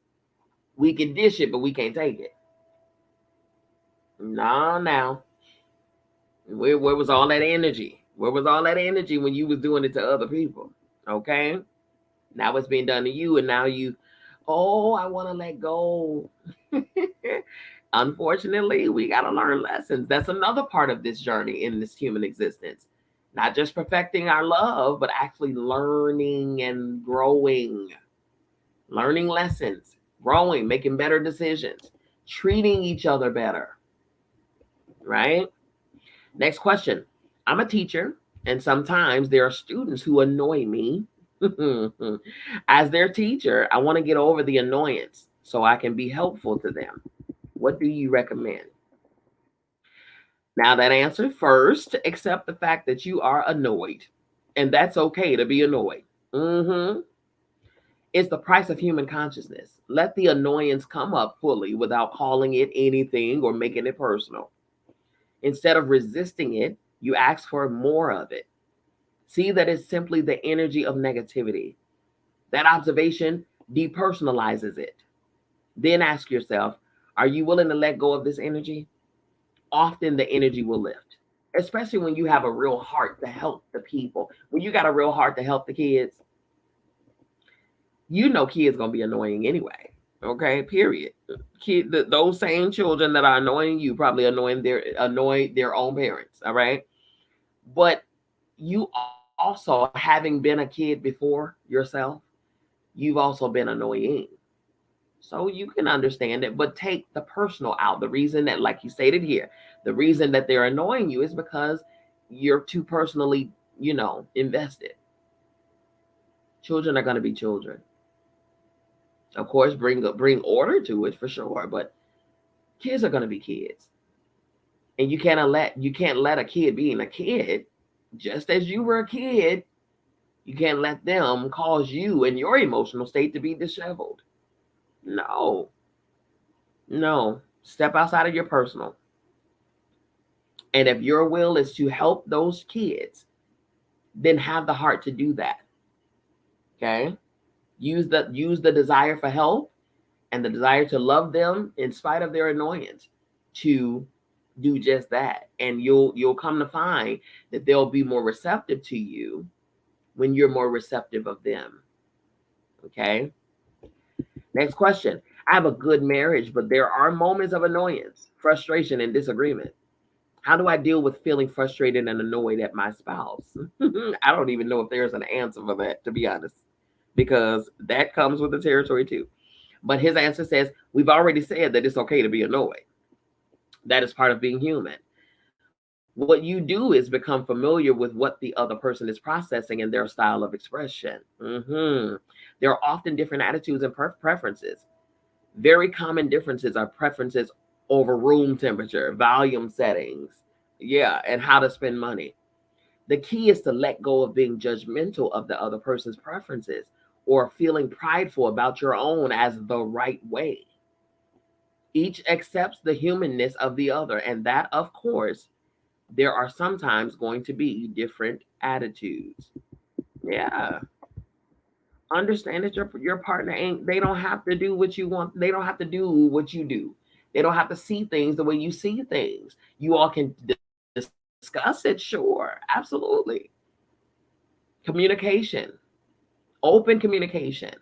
A: We can dish it, but we can't take it. Now. Where was all that energy? Where was all that energy when you was doing it to other people? Okay? Now it's being done to you, and now I want to let go. Unfortunately, we got to learn lessons. That's another part of this journey in this human existence. Not just perfecting our love, but actually learning and growing. Learning lessons, growing, making better decisions, treating each other better. Right? Next question. I'm a teacher, and sometimes there are students who annoy me. As their teacher, I want to get over the annoyance so I can be helpful to them. What do you recommend? Now, that answer: first, accept the fact that you are annoyed, and that's okay to be annoyed. It's the price of human consciousness. Let the annoyance come up fully without calling it anything or making it personal. Instead of resisting it, you ask for more of it. See that it's simply the energy of negativity. That observation depersonalizes it. Then ask yourself, are you willing to let go of this energy? Often the energy will lift, especially when you have a real heart to help the people. When you got a real heart to help the kids, kids going to be annoying anyway. Okay, period. Those same children that are annoying you probably annoy their own parents. All right, but you also, having been a kid before yourself, you've also been annoying. So you can understand it, but take the personal out. The reason that, like you stated here, the reason that they're annoying you is because you're too personally, invested. Children are going to be children. Of course, bring order to it for sure, but kids are going to be kids. And you can't let a kid being a kid, just as you were a kid, you can't let them cause you and your emotional state to be disheveled. No. Step outside of your personal. And if your will is to help those kids, then have the heart to do that. Okay? Use the desire for help and the desire to love them in spite of their annoyance to do just that. And you'll come to find that they'll be more receptive to you when you're more receptive of them. Okay? Next question. I have a good marriage, but there are moments of annoyance, frustration, and disagreement. How do I deal with feeling frustrated and annoyed at my spouse? I don't even know if there's an answer for that, to be honest, because that comes with the territory too. But his answer says, we've already said that it's okay to be annoyed. That is part of being human. What you do is become familiar with what the other person is processing and their style of expression. There are often different attitudes and preferences. Very common differences are preferences over room temperature, volume settings, yeah, and how to spend money. The key is to let go of being judgmental of the other person's preferences or feeling prideful about your own as the right way. Each accepts the humanness of the other, and that, of course, there are sometimes going to be different attitudes. Yeah. Understand that your partner ain't, they don't have to do what you want. They don't have to do what you do. They don't have to see things the way you see things. You all can discuss it, sure, absolutely. Communication, open communication.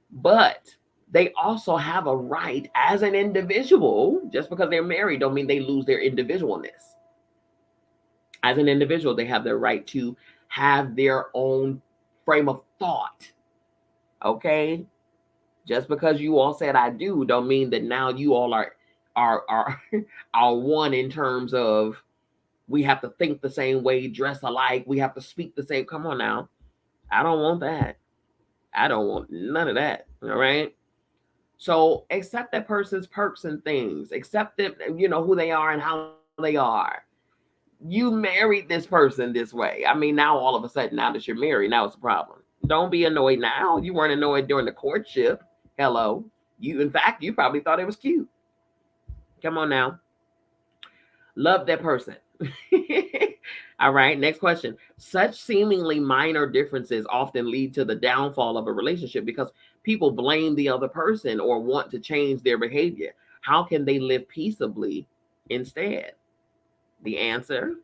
A: But they also have a right as an individual. Just because they're married don't mean they lose their individualness. As an individual, they have the right to have their own frame of thought. Okay? Just because you all said I do don't mean that now you all are are one in terms of we have to think the same way, dress alike, we have to speak the same. Come on now. I don't want that. I don't want none of that. All right? So accept that person's perks and things. Accept that, who they are and how they are. You married this person this way. I mean, now all of a sudden, now that you're married, now it's a problem. Don't be annoyed now. You weren't annoyed during the courtship. Hello. In fact, you probably thought it was cute. Come on now. Love that person. All right. Next question. Such seemingly minor differences often lead to the downfall of a relationship because people blame the other person or want to change their behavior. How can they live peaceably instead? The answer: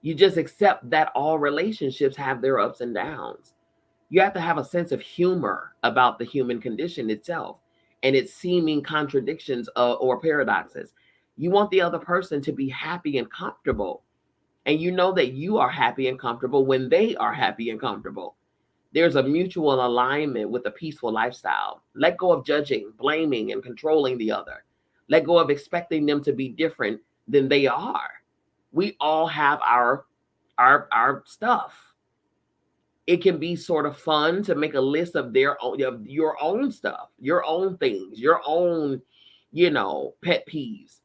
A: you just accept that all relationships have their ups and downs. You have to have a sense of humor about the human condition itself and its seeming contradictions or paradoxes. You want the other person to be happy and comfortable. And you know that you are happy and comfortable when they are happy and comfortable. There's a mutual alignment with a peaceful lifestyle. Let go of judging, blaming, and controlling the other. Let go of expecting them to be different than they are. We all have our stuff. It can be sort of fun to make a list of your own stuff, your own things, your own, pet peeves.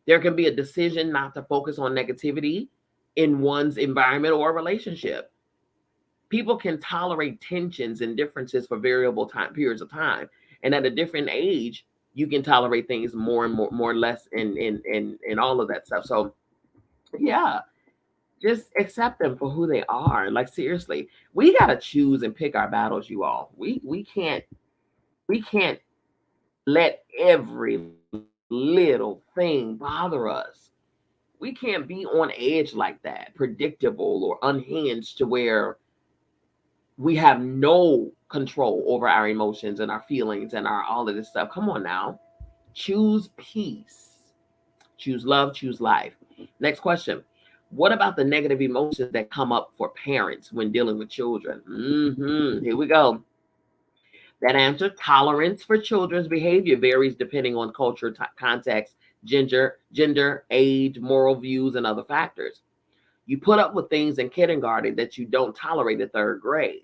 A: There can be a decision not to focus on negativity in one's environment or relationship. People can tolerate tensions and differences for variable periods of time, and at a different age, you can tolerate things more and more or less, and all of that stuff. So, yeah, just accept them for who they are. Like, seriously, we gotta choose and pick our battles, you all. We can't let every little thing bother us. We can't be on edge like that, predictable or unhinged to where we have no control over our emotions and our feelings and our all of this stuff. Come on now. Choose peace. Choose love, choose life. Next question. What about the negative emotions that come up for parents when dealing with children? Here we go. That answer: tolerance for children's behavior varies depending on culture, context, gender, age, moral views, and other factors. You put up with things in kindergarten that you don't tolerate in third grade.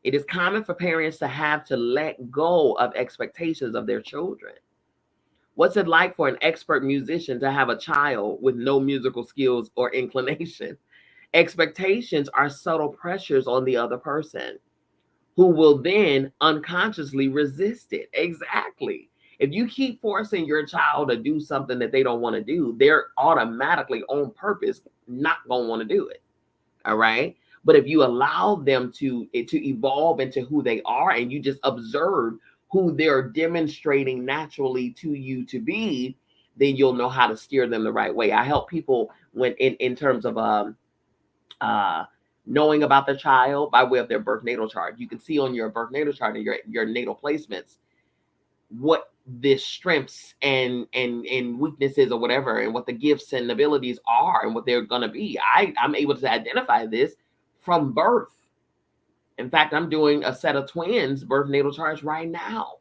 A: It is common for parents to have to let go of expectations of their children. What's it like for an expert musician to have a child with no musical skills or inclination? Expectations are subtle pressures on the other person who will then unconsciously resist it. Exactly. If you keep forcing your child to do something that they don't want to do, they're automatically on purpose not going to want to do it. All right. But if you allow them to evolve into who they are and you just observe who they're demonstrating naturally to you to be, then you'll know how to steer them the right way. I help people when in terms of knowing about the child by way of their birth natal chart. You can see on your birth natal chart and your natal placements what the strengths and weaknesses or whatever, and what the gifts and abilities are and what they're going to be. I'm able to identify this from birth. In fact, I'm doing a set of twins birth natal charts right now.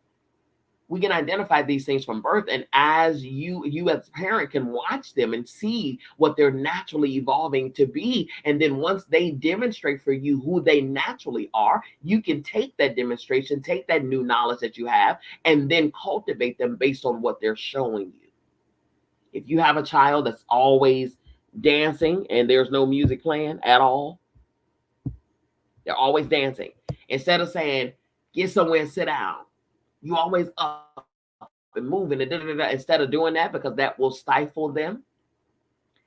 A: We can identify these things from birth, and as you as a parent can watch them and see what they're naturally evolving to be. And then once they demonstrate for you who they naturally are, you can take that demonstration, take that new knowledge that you have, and then cultivate them based on what they're showing you. If you have a child that's always dancing and there's no music playing at all, they're always dancing. Instead of saying, get somewhere and sit down, you always up and moving and instead of doing that, because that will stifle them.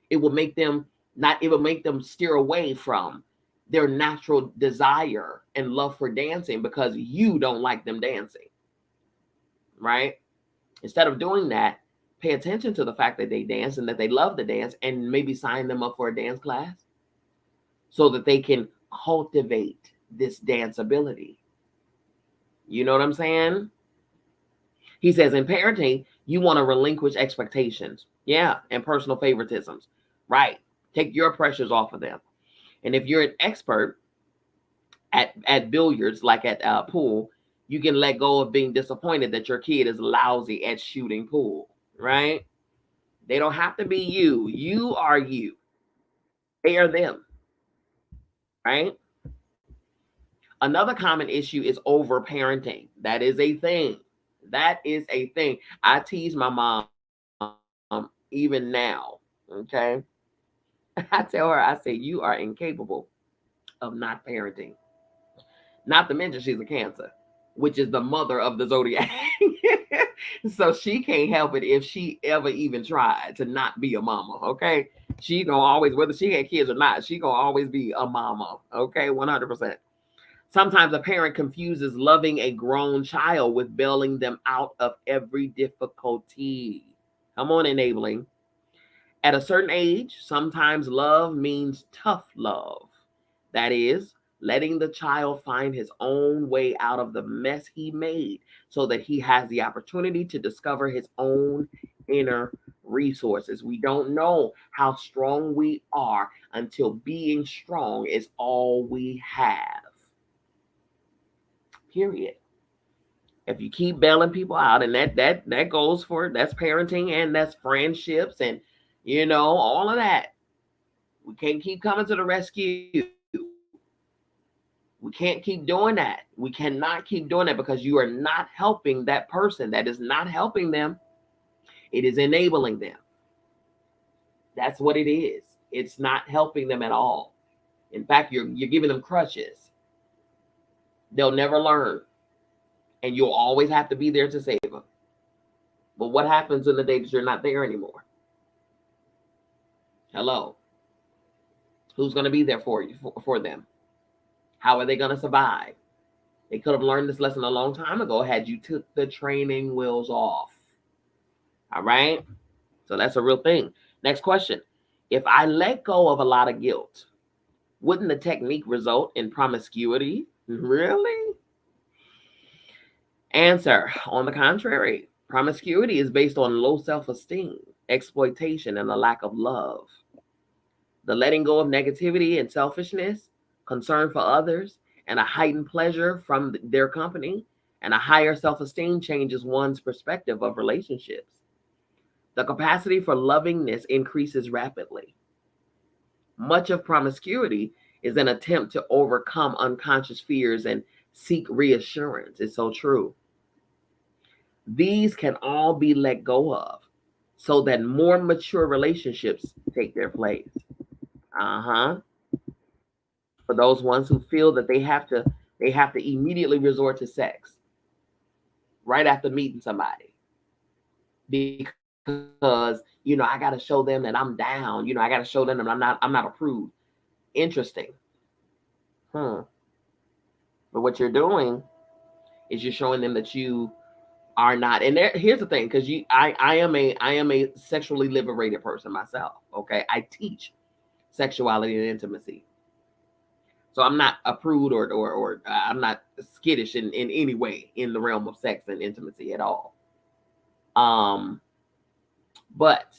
A: It will make them steer away from their natural desire and love for dancing because you don't like them dancing. Right? Instead of doing that, pay attention to the fact that they dance and that they love to dance, and maybe sign them up for a dance class so that they can cultivate this dance ability. You know what I'm saying? He says, in parenting, you want to relinquish expectations. Yeah, and personal favoritisms. Right. Take your pressures off of them. And if you're an expert at billiards, like at pool, you can let go of being disappointed that your kid is lousy at shooting pool. Right? They don't have to be you. You are you. They are them. Right? Another common issue is over parenting. That is a thing. That is a thing. I tease my mom even now. Okay. I tell her, I say, you are incapable of not parenting. Not to mention she's a Cancer, which is the mother of the zodiac. So she can't help it if she ever even tried to not be a mama. Okay. She gonna always, whether she had kids or not, she gonna always be a mama. Okay. 100%. Sometimes a parent confuses loving a grown child with bailing them out of every difficulty. Come on, enabling. At a certain age, sometimes love means tough love. That is, letting the child find his own way out of the mess he made so that he has the opportunity to discover his own inner resources. We don't know how strong we are until being strong is all we have. Period. If you keep bailing people out, and that goes for, that's parenting and that's friendships and all of that. We can't keep coming to the rescue. We can't keep doing that. We cannot keep doing that because you are not helping that person. That is not helping them. It is enabling them. That's what it is. It's not helping them at all. In fact, you're giving them crutches. They'll never learn. And you'll always have to be there to save them. But what happens in the day that you're not there anymore? Hello. Who's going to be there for you, for them? How are they going to survive? They could have learned this lesson a long time ago had you took the training wheels off. All right? So that's a real thing. Next question. If I let go of a lot of guilt, wouldn't the technique result in promiscuity? Really? Answer. On the contrary, promiscuity is based on low self-esteem, exploitation, and a lack of love. The letting go of negativity and selfishness, concern for others, and a heightened pleasure from their company, and a higher self-esteem changes one's perspective of relationships. The capacity for lovingness increases rapidly. Much of promiscuity is an attempt to overcome unconscious fears and seek reassurance. It's so true. These can all be let go of so that more mature relationships take their place. For those ones who feel that they have to immediately resort to sex right after meeting somebody because I got to show them that I'm down. I got to show them that I'm not approved. Interesting. But what you're doing is you're showing them that you are not. And here's the thing, because I am a sexually liberated person myself. Okay, I teach sexuality and intimacy. So I'm not a prude or I'm not skittish in any way in the realm of sex and intimacy at all. But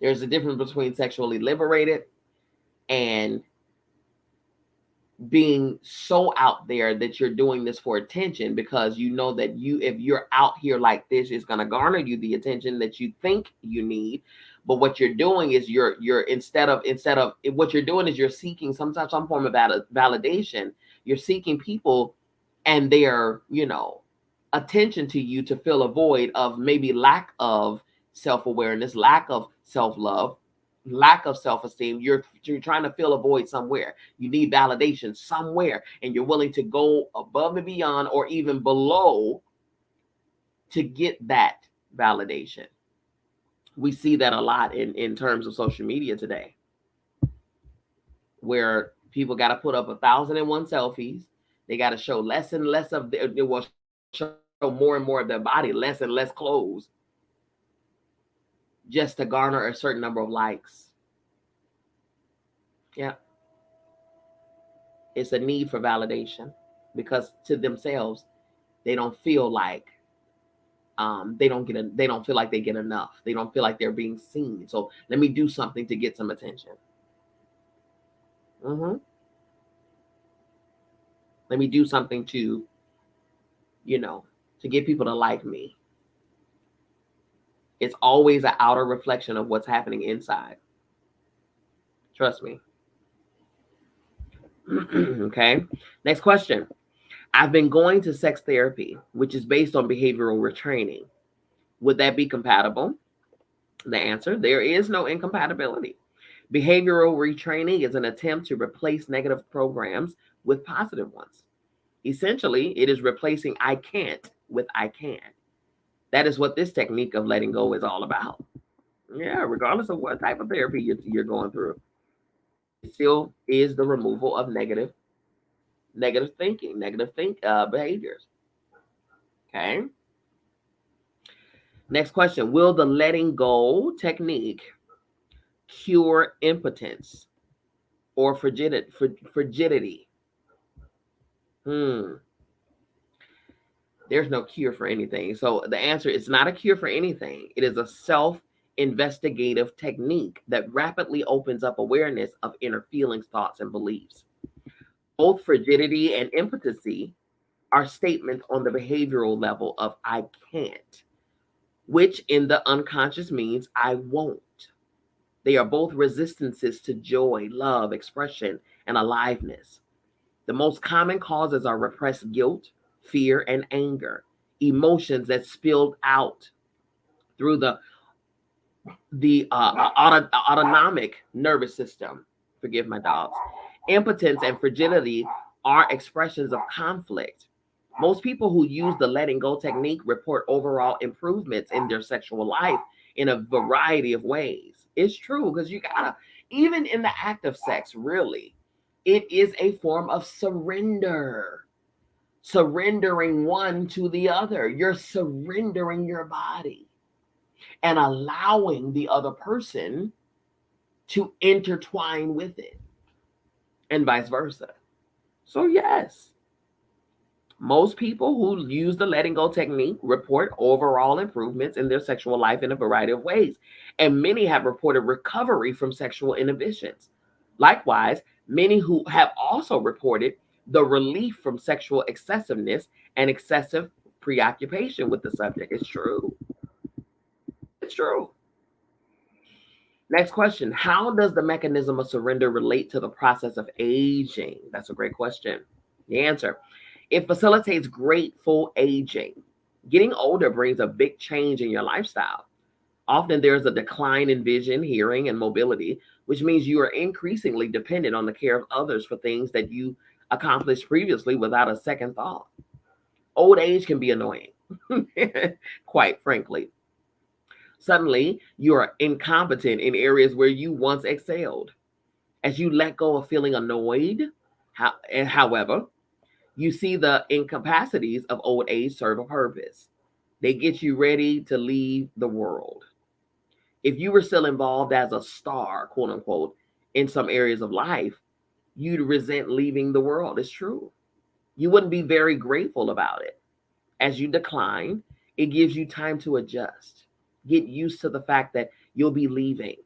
A: there's a difference between sexually liberated and being so out there that you're doing this for attention, because you know that if you're out here like this, it's going to garner you the attention that you think you need. But what you're doing is you're instead of what you're doing is you're seeking some form of validation. You're seeking people and their attention to you to fill a void of maybe lack of self-awareness, lack of self-love, lack of self-esteem. You're trying to fill a void somewhere. You need validation somewhere, and you're willing to go above and beyond or even below to get that validation. We see that a lot in terms of social media today, where people got to put up 1,001 selfies. They got to show less and less of they will show more and more of their body, less and less clothes, just to garner a certain number of likes. Yeah. It's a need for validation, because to themselves, they don't feel like they don't feel like they get enough. They don't feel like they're being seen. So let me do something to get some attention. Let me do something to get people to like me. It's always an outer reflection of what's happening inside. Trust me. Okay. Next question. I've been going to sex therapy, which is based on behavioral retraining. Would that be compatible? The answer, there is no incompatibility. Behavioral retraining is an attempt to replace negative programs with positive ones. Essentially, it is replacing I can't with I can. That is what this technique of letting go is all about. Yeah, regardless of what type of therapy you're going through, it still is the removal of negative thinking, behaviors. Okay. Next question. Will the letting go technique cure impotence or frigidity? There's no cure for anything. So the answer is not a cure for anything. It is a self-investigative technique that rapidly opens up awareness of inner feelings, thoughts, and beliefs. Both frigidity and impotency are statements on the behavioral level of I can't, which in the unconscious means I won't. They are both resistances to joy, love, expression, and aliveness. The most common causes are repressed guilt, fear, and anger, emotions that spilled out through the autonomic nervous system. Forgive my dogs. Impotence and frigidity are expressions of conflict. Most people who use the letting go technique report overall improvements in their sexual life in a variety of ways. It's true, because you gotta, even in the act of sex, really, it is a form of surrender. Surrendering one to the other. You're surrendering your body and allowing the other person to intertwine with it, and vice versa. So yes, most people who use the letting go technique report overall improvements in their sexual life in a variety of ways, and many have reported recovery from sexual inhibitions. Likewise, many who have also reported the relief from sexual excessiveness and excessive preoccupation with the subject. It's true. It's true. Next question. How does the mechanism of surrender relate to the process of aging? That's a great question. The answer. It facilitates grateful aging. Getting older brings a big change in your lifestyle. Often there's a decline in vision, hearing, and mobility, which means you are increasingly dependent on the care of others for things that you accomplished previously without a second thought. Old age can be annoying, quite frankly. Suddenly, you are incompetent in areas where you once excelled. As you let go of feeling annoyed, however, you see the incapacities of old age serve a purpose. They get you ready to leave the world. If you were still involved as a star, quote unquote, in some areas of life, you'd resent leaving the world. It's true. You wouldn't be very grateful about it. As you decline, it gives you time to adjust, get used to the fact that you'll be leaving,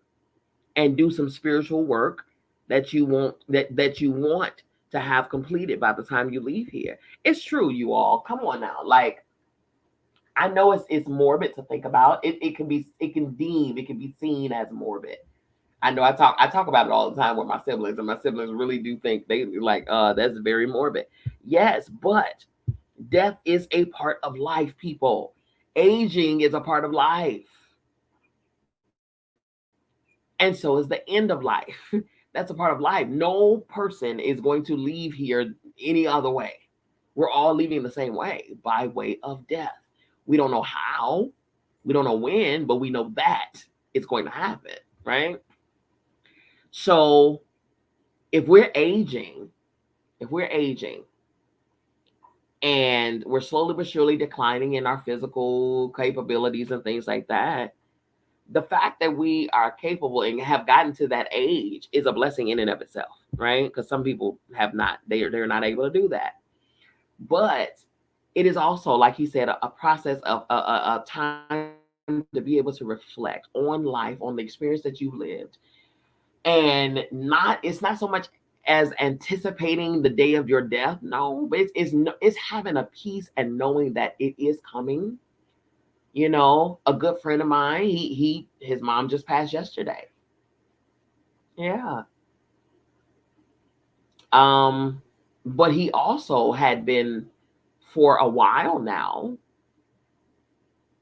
A: and do some spiritual work that you want to have completed by the time you leave here. It's true, you all. Come on now. Like, I know it's morbid to think about. It can be seen as morbid. I know I talk about it all the time with my siblings, and my siblings really do think they like that's very morbid. Yes, but death is a part of life, people. Aging is a part of life. And so is the end of life. That's a part of life. No person is going to leave here any other way. We're all leaving the same way, by way of death. We don't know how, we don't know when, but we know that it's going to happen, right? So if we're aging, if we're aging and we're slowly but surely declining in our physical capabilities and things like that, the fact that we are capable and have gotten to that age is a blessing in and of itself, right? Because some people have not, they're not able to do that. But it is also, like he said, a process of a time to be able to reflect on life, on the experience that you've lived, and it's not so much as anticipating the day of your death. No, but it's having a peace and knowing that it is coming. You know, a good friend of mine, his mom just passed yesterday. Yeah. But he also had been for a while now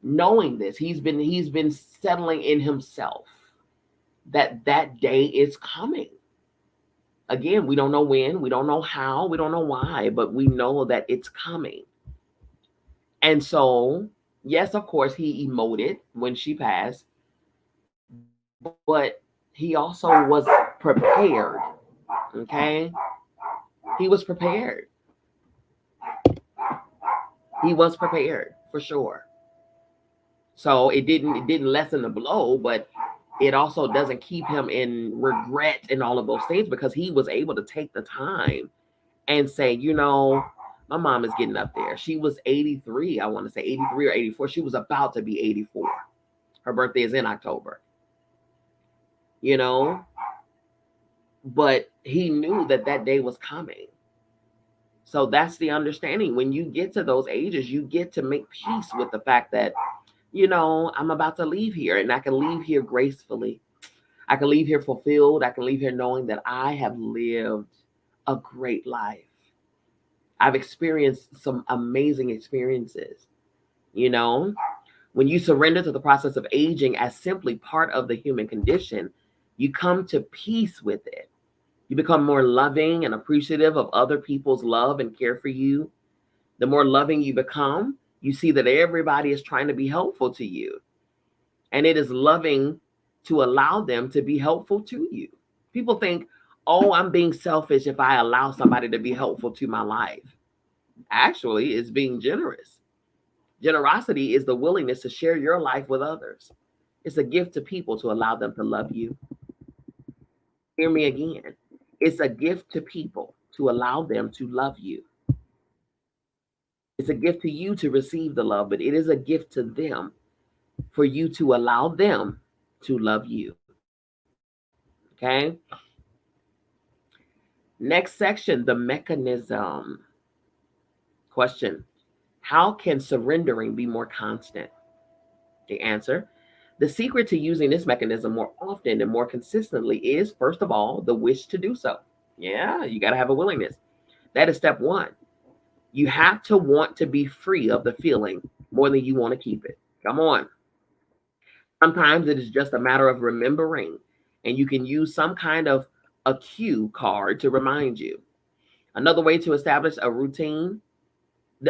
A: knowing this. He's been settling in himself that that day is coming. Again, we don't know when, we don't know how, we don't know why, but we know that it's coming. And so, yes, of course, he emoted when she passed, but he also was prepared. Okay? He was prepared. He was prepared for sure. So it didn't lessen the blow, but it also doesn't keep him in regret and all of those things, because he was able to take the time and say, my mom is getting up there. She was 83, I want to say 83 or 84. She was about to be 84. Her birthday is in October. You know, but he knew that that day was coming. So that's the understanding. When you get to those ages, you get to make peace with the fact that, I'm about to leave here, and I can leave here gracefully. I can leave here fulfilled. I can leave here knowing that I have lived a great life. I've experienced some amazing experiences. When you surrender to the process of aging as simply part of the human condition, you come to peace with it. You become more loving and appreciative of other people's love and care for you. The more loving you become, you see that everybody is trying to be helpful to you. And it is loving to allow them to be helpful to you. People think, oh, I'm being selfish if I allow somebody to be helpful to my life. Actually, it's being generous. Generosity is the willingness to share your life with others. It's a gift to people to allow them to love you. Hear me again. It's a gift to people to allow them to love you. It's a gift to you to receive the love, but it is a gift to them for you to allow them to love you. Okay? Next section, the mechanism. Question: how can surrendering be more constant? The answer: the secret to using this mechanism more often and more consistently is, first of all, the wish to do so. Yeah, you got to have a willingness. That is step one. You have to want to be free of the feeling more than you want to keep it. Come on. Sometimes it is just a matter of remembering, and you can use some kind of a cue card to remind you. Another way to establish a routine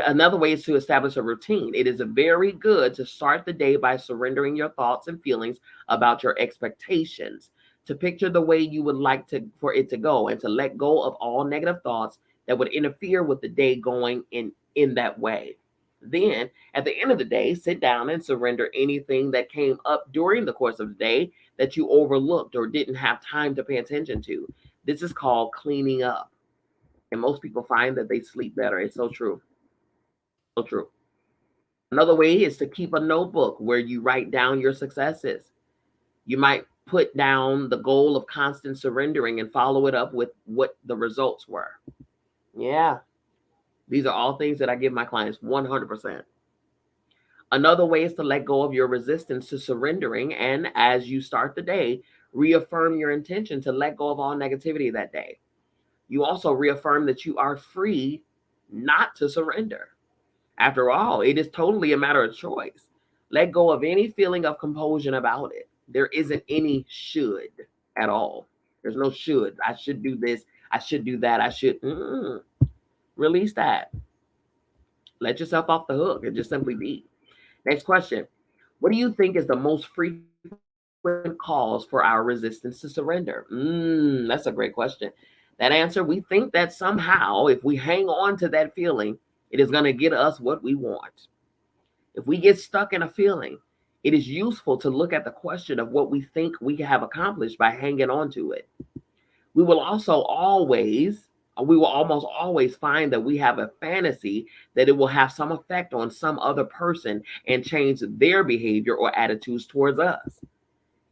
A: Another way is to establish a routine. It is very good to start the day by surrendering your thoughts and feelings about your expectations, to picture the way you would like for it to go, and to let go of all negative thoughts that would interfere with the day going in that way. Then, at the end of the day, sit down and surrender anything that came up during the course of the day that you overlooked or didn't have time to pay attention to. This is called cleaning up. And most people find that they sleep better. It's so true. So true. Another way is to keep a notebook where you write down your successes. You might put down the goal of constant surrendering and follow it up with what the results were. Yeah, these are all things that I give my clients 100%. Another way is to let go of your resistance to surrendering. And as you start the day, reaffirm your intention to let go of all negativity that day. You also reaffirm that you are free not to surrender. After all, it is totally a matter of choice. Let go of any feeling of compulsion about it. There isn't any should at all. There's no should. I should do this. I should do that. I should. Release that. Let yourself off the hook and just simply be. Next question. What do you think is the most frequent cause for our resistance to surrender? That's a great question. That answer, we think that somehow, if we hang on to that feeling, it is going to get us what we want. If we get stuck in a feeling, it is useful to look at the question of what we think we have accomplished by hanging on to it. We will almost always find that we have a fantasy that it will have some effect on some other person and change their behavior or attitudes towards us.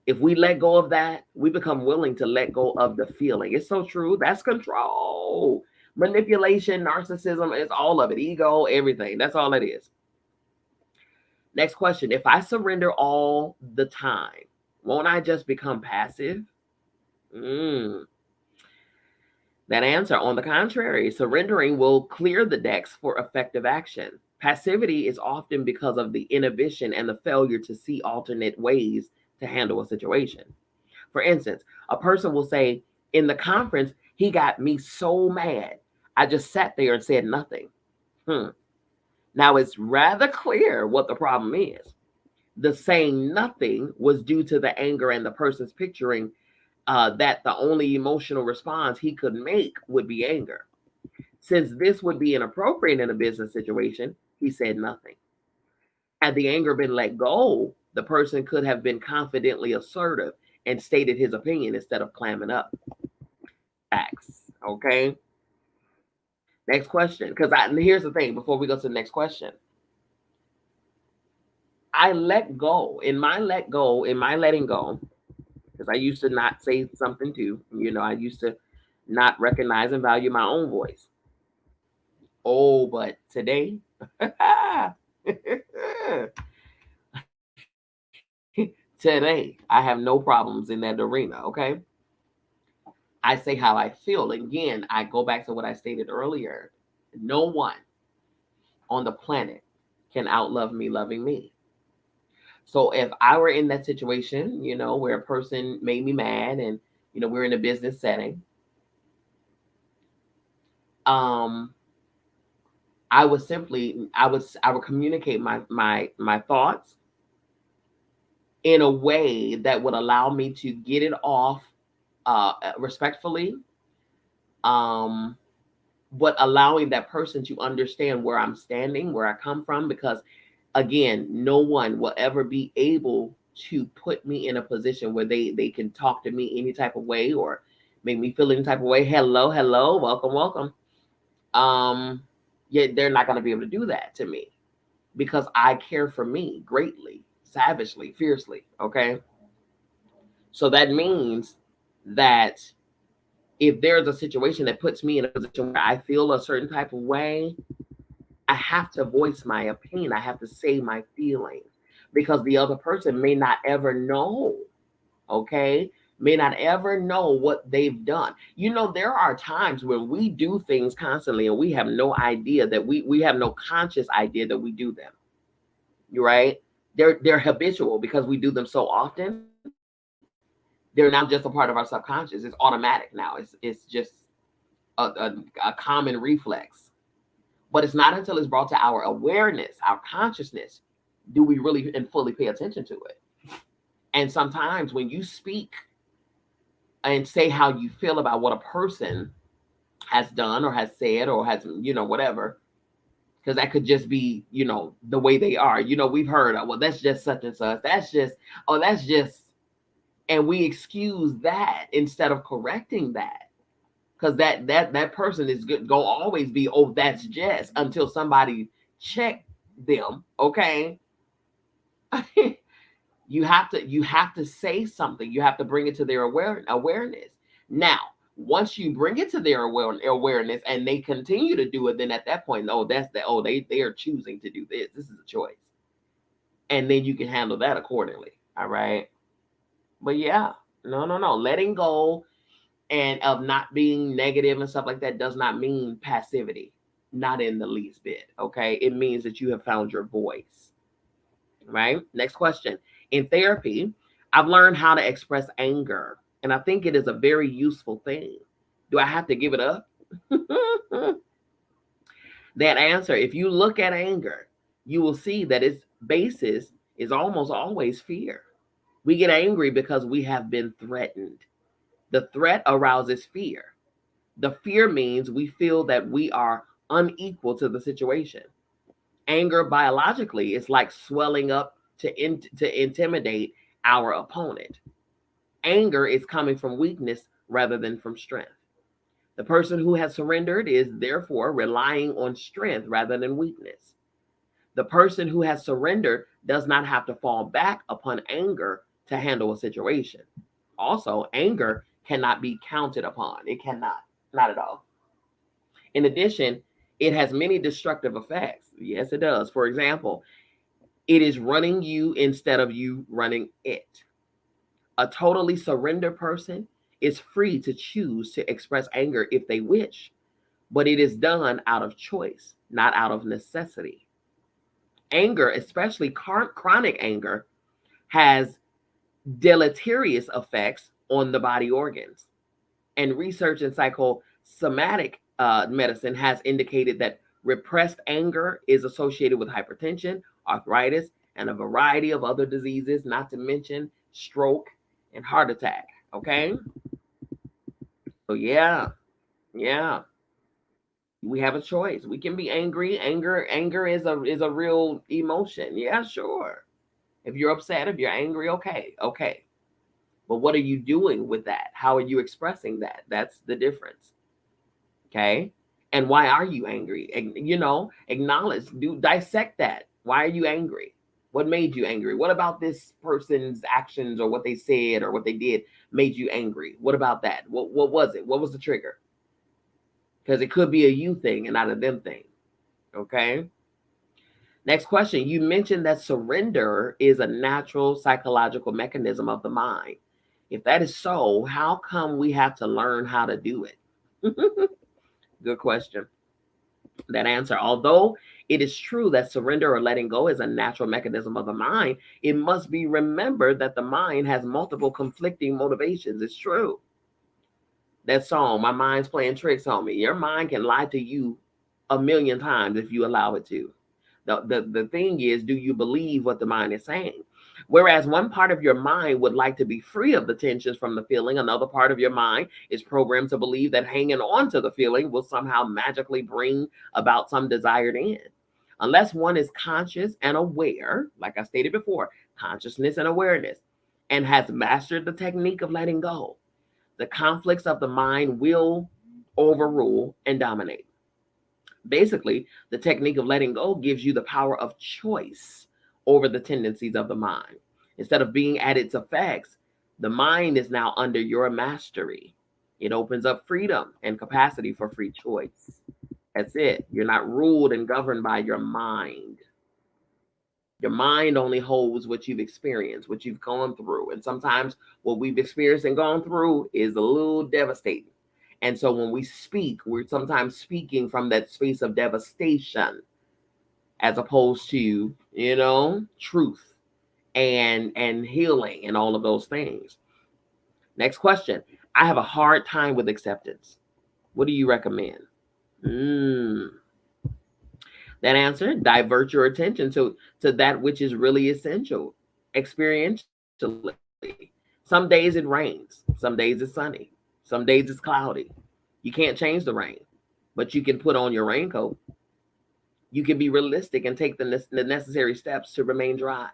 A: If we let go of that, we become willing to let go of the feeling. It's so true. That's control. Manipulation, narcissism, it's all of it. Ego, everything. That's all it is. Next question. If I surrender all the time, won't I just become passive? That answer, on the contrary, surrendering will clear the decks for effective action. Passivity is often because of the inhibition and the failure to see alternate ways to handle a situation. For instance, a person will say, in the conference, he got me so mad. I just sat there and said nothing. Now it's rather clear what the problem is. The saying nothing was due to the anger and the person's picturing that the only emotional response he could make would be anger. Since this would be inappropriate in a business situation, he said nothing. Had the anger been let go, the person could have been confidently assertive and stated his opinion instead of clamming up. Facts. Okay. Next question. Because here's the thing before we go to the next question. I let go. In my letting go, because I used to not say something too. I used to not recognize and value my own voice. Oh, but today, today, I have no problems in that arena, okay? I say how I feel. Again, I go back to what I stated earlier. No one on the planet can outlove me loving me. So if I were in that situation, where a person made me mad and, we're in a business setting, I would communicate my thoughts in a way that would allow me to get it off respectfully, but allowing that person to understand where I'm standing, where I come from, because again, no one will ever be able to put me in a position where they can talk to me any type of way or make me feel any type of way. Hello, welcome. Yet they're not going to be able to do that to me because I care for me greatly, savagely, fiercely. Okay. So that means that if there's a situation that puts me in a position where I feel a certain type of way, I have to voice my opinion. I have to say my feelings because the other person may not ever know. Okay. May not ever know what they've done. There are times when we do things constantly and we have no idea that we have no conscious idea that we do them. You're right. They're habitual because we do them so often. They're now just a part of our subconscious. It's automatic now. It's just a common reflex. But it's not until it's brought to our awareness, our consciousness, do we really and fully pay attention to it. And sometimes when you speak and say how you feel about what a person has done or has said or has, whatever, because that could just be, the way they are. We've heard, well, that's just such and such. That's just, and we excuse that instead of correcting that. because that person is gonna always be, oh, that's Jess, until somebody check them. Okay. You have to say something. You have to bring it to their awareness. Now, once you bring it to their awareness and they continue to do it, then at that point, oh, they are choosing to do this. This is a choice. And then you can handle that accordingly. All right. But yeah, no. Letting go and of not being negative and stuff like that does not mean passivity. Not in the least bit. Okay. It means that you have found your voice. Right. Next question. In therapy, I've learned how to express anger, and I think it is a very useful thing. Do I have to give it up? That answer, if you look at anger, you will see that its basis is almost always fear. We get angry because we have been threatened. The threat arouses fear. The fear means we feel that we are unequal to the situation. Anger biologically is like swelling up to intimidate our opponent. Anger is coming from weakness rather than from strength. The person who has surrendered is therefore relying on strength rather than weakness. The person who has surrendered does not have to fall back upon anger to handle a situation. Also, anger cannot be counted upon. It cannot, not at all. In addition, it has many destructive effects. Yes, it does. For example, it is running you instead of you running it. A totally surrendered person is free to choose to express anger if they wish, but it is done out of choice, not out of necessity. Anger, especially chronic anger, has deleterious effects on the body organs. And research in psychosomatic medicine has indicated that repressed anger is associated with hypertension, arthritis, and a variety of other diseases, not to mention stroke and heart attack. Okay. So yeah, we have a choice. We can be angry. Anger is a real emotion. Yeah, sure. If you're upset, if you're angry, okay. But what are you doing with that? How are you expressing that? That's the difference. Okay. And why are you angry? Acknowledge, dissect that. Why are you angry? What made you angry? What about this person's actions or what they said or what they did made you angry? What about that? What was it? What was the trigger? Because it could be a you thing and not a them thing. Okay. Next question. You mentioned that surrender is a natural psychological mechanism of the mind. If that is so, how come we have to learn how to do it? Good question. That answer, although it is true that surrender or letting go is a natural mechanism of the mind, it must be remembered that the mind has multiple conflicting motivations. It's true. That song, My Mind's Playing Tricks on Me. Your mind can lie to you a million times if you allow it to. The thing is, do you believe what the mind is saying? Whereas one part of your mind would like to be free of the tensions from the feeling, another part of your mind is programmed to believe that hanging on to the feeling will somehow magically bring about some desired end. Unless one is conscious and aware, like I stated before, consciousness and awareness, and has mastered the technique of letting go, the conflicts of the mind will overrule and dominate. Basically, the technique of letting go gives you the power of choice over the tendencies of the mind. Instead of being at its effects, the mind is now under your mastery. It opens up freedom and capacity for free choice. That's it. You're not ruled and governed by your mind. Your mind only holds what you've experienced, what you've gone through. And sometimes what we've experienced and gone through is a little devastating. And so when we speak, we're sometimes speaking from that space of devastation as opposed to, truth and healing and all of those things. Next question. I have a hard time with acceptance. What do you recommend? That answer, divert your attention to that which is really essential experientially. Some days it rains. Some days it's sunny. Some days it's cloudy. You can't change the rain, but you can put on your raincoat. You can be realistic and take the necessary steps to remain dry.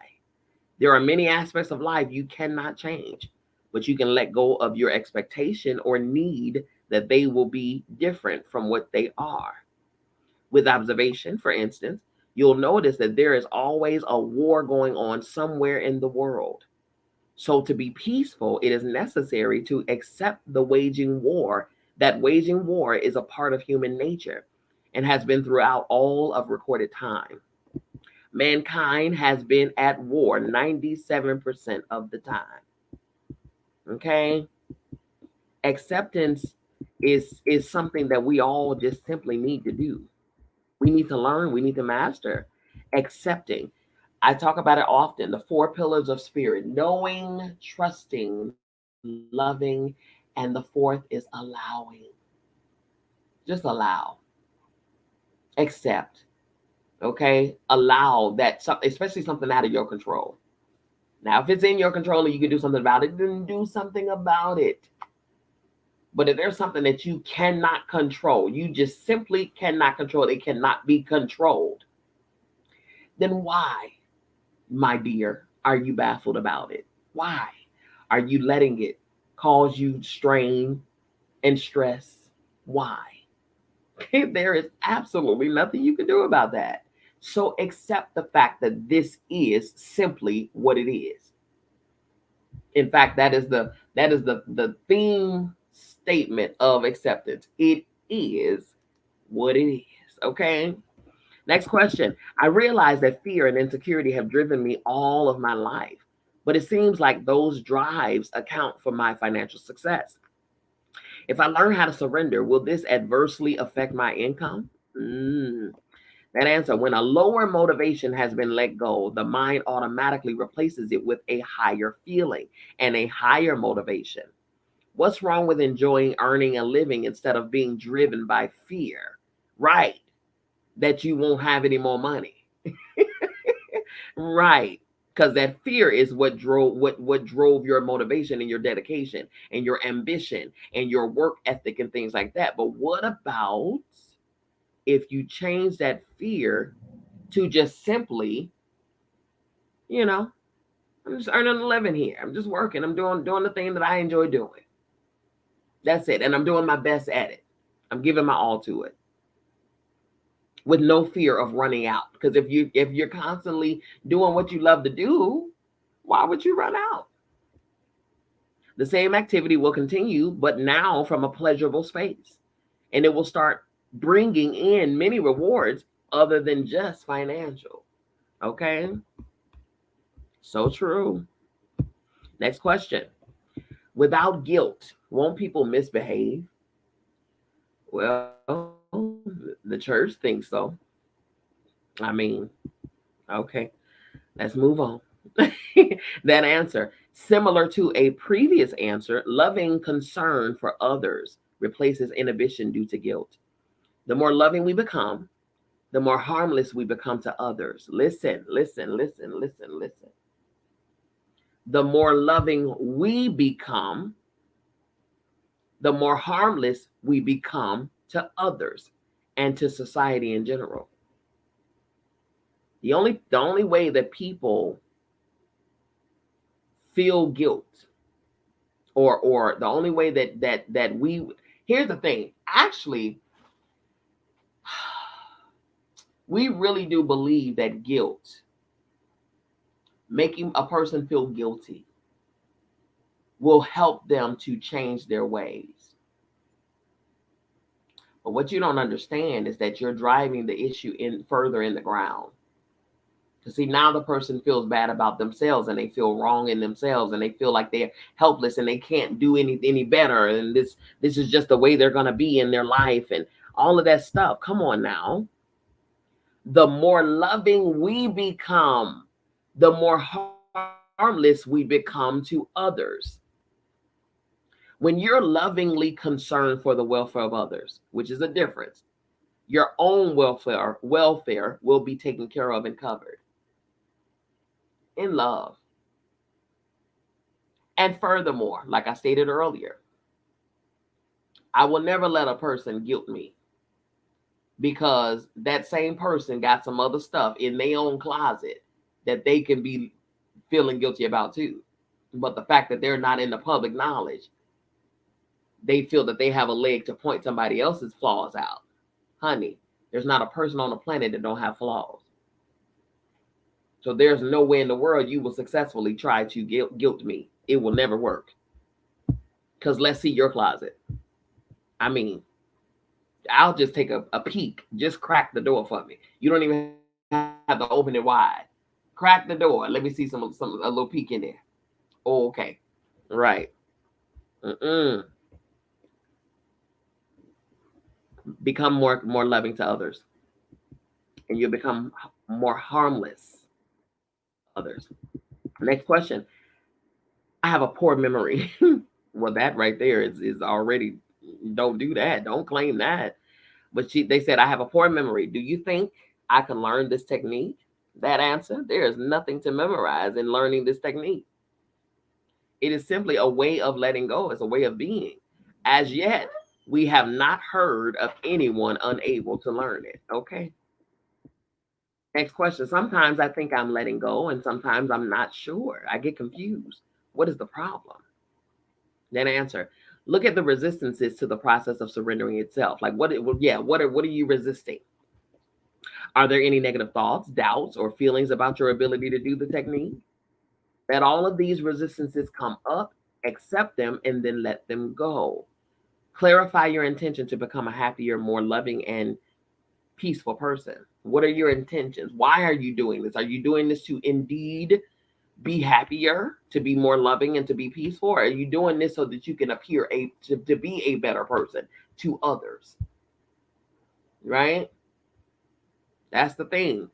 A: There are many aspects of life you cannot change, but you can let go of your expectation or need that they will be different from what they are. With observation, for instance, you'll notice that there is always a war going on somewhere in the world. So to be peaceful, it is necessary to accept the waging war. That waging war is a part of human nature and has been throughout all of recorded time. Mankind has been at war 97% of the time. Okay? Acceptance is something that we all just simply need to do. We need to learn, we need to master accepting. I talk about it often, the four pillars of spirit: knowing, trusting, loving, and the fourth is allowing. Just allow, accept, okay? Allow that, especially something out of your control. Now, if it's in your control and you can do something about it, then do something about it. But if there's something that you cannot control, you just simply cannot control, it cannot be controlled, then why, my dear, are you baffled about it? Why are you letting it cause you strain and stress? Why? There is absolutely nothing you can do about that. So accept the fact that this is simply what it is. In fact, that is the theme statement of acceptance. It is what it is. Okay. Next question. I realize that fear and insecurity have driven me all of my life, but it seems like those drives account for my financial success. If I learn how to surrender, will this adversely affect my income? That answer: when a lower motivation has been let go, the mind automatically replaces it with a higher feeling and a higher motivation. What's wrong with enjoying earning a living instead of being driven by fear? Right. That you won't have any more money. Right. Because that fear is what drove your motivation and your dedication and your ambition and your work ethic and things like that. But what about if you change that fear to just simply, you know, I'm just earning a living here. I'm just working. I'm doing the thing that I enjoy doing. That's it. And I'm doing my best at it. I'm giving my all to it, with no fear of running out. Because if you're constantly doing what you love to do, why would you run out? The same activity will continue, but now from a pleasurable space. And it will start bringing in many rewards other than just financial. Okay? So true. Next question. Without guilt, won't people misbehave? Well, the church thinks so. I mean, okay, let's move on. That answer, similar to a previous answer, loving concern for others replaces inhibition due to guilt. The more loving we become, the more harmless we become to others. Listen, listen, listen, listen, listen. The more loving we become, the more harmless we become to others and to society in general. The only way that people feel guilt, or the only way that we, here's the thing, actually, we really do believe that guilt, making a person feel guilty, will help them to change their ways. But what you don't understand is that you're driving the issue in further in the ground. To see, now the person feels bad about themselves and they feel wrong in themselves and they feel like they're helpless and they can't do any better, and this is just the way they're going to be in their life and all of that stuff. Come on now. The more loving we become, the more harmless we become to others. When you're lovingly concerned for the welfare of others, which is a difference, your own welfare will be taken care of and covered in love. And furthermore, like I stated earlier, I will never let a person guilt me, because that same person got some other stuff in their own closet that they can be feeling guilty about too. But the fact that they're not in the public knowledge they feel that they have a leg to point somebody else's flaws out. Honey, there's not a person on the planet that don't have flaws. So there's no way in the world you will successfully try to guilt me. It will never work. Because let's see your closet. I mean, I'll just take a peek. Just crack the door for me. You don't even have to open it wide. Crack the door. Let me see a little peek in there. Oh, okay. Right. Become more loving to others. And you'll become more harmless to others. Next question. I have a poor memory. Well, that right there is already, don't do that. Don't claim that. But they said, I have a poor memory. Do you think I can learn this technique? That answer, there is nothing to memorize in learning this technique. It is simply a way of letting go. It's a way of being. As yet, we have not heard of anyone unable to learn it. Okay. Next question. Sometimes I think I'm letting go, and sometimes I'm not sure. I get confused. What is the problem? Then answer. Look at the resistances to the process of surrendering itself. Like what are you resisting? Are there any negative thoughts, doubts, or feelings about your ability to do the technique? Let all of these resistances come up, accept them, and then let them go. Clarify your intention to become a happier, more loving, and peaceful person. What are your intentions? Why are you doing this? Are you doing this to indeed be happier, to be more loving, and to be peaceful? Or are you doing this so that you can appear to be a better person to others? Right? That's the thing.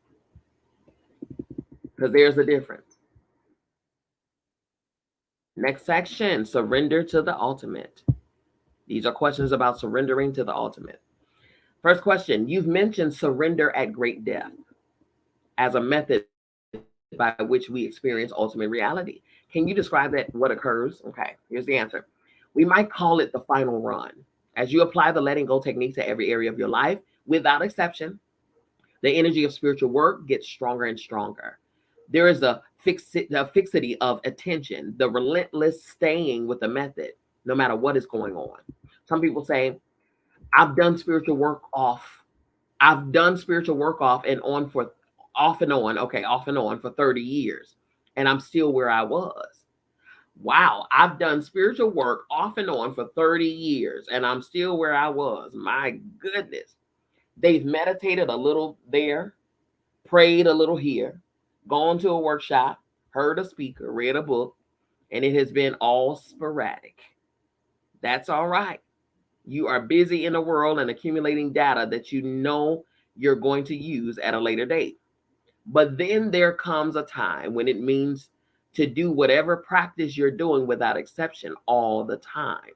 A: Because there's a difference. Next section, surrender to the ultimate. These are questions about surrendering to the ultimate. First question, you've mentioned surrender at great depth as a method by which we experience ultimate reality. Can you describe that, what occurs? Okay, here's the answer. We might call it the final run. As you apply the letting go technique to every area of your life, without exception, the energy of spiritual work gets stronger and stronger. There is a fixity of attention, the relentless staying with the method, no matter what is going on. Some people say, I've done spiritual work off and on for 30 years, and I'm still where I was. Wow, I've done spiritual work off and on for 30 years, and I'm still where I was. My goodness. They've meditated a little there, prayed a little here, gone to a workshop, heard a speaker, read a book, and it has been all sporadic. That's all right. You are busy in the world and accumulating data that you know you're going to use at a later date. But then there comes a time when it means to do whatever practice you're doing without exception all the time.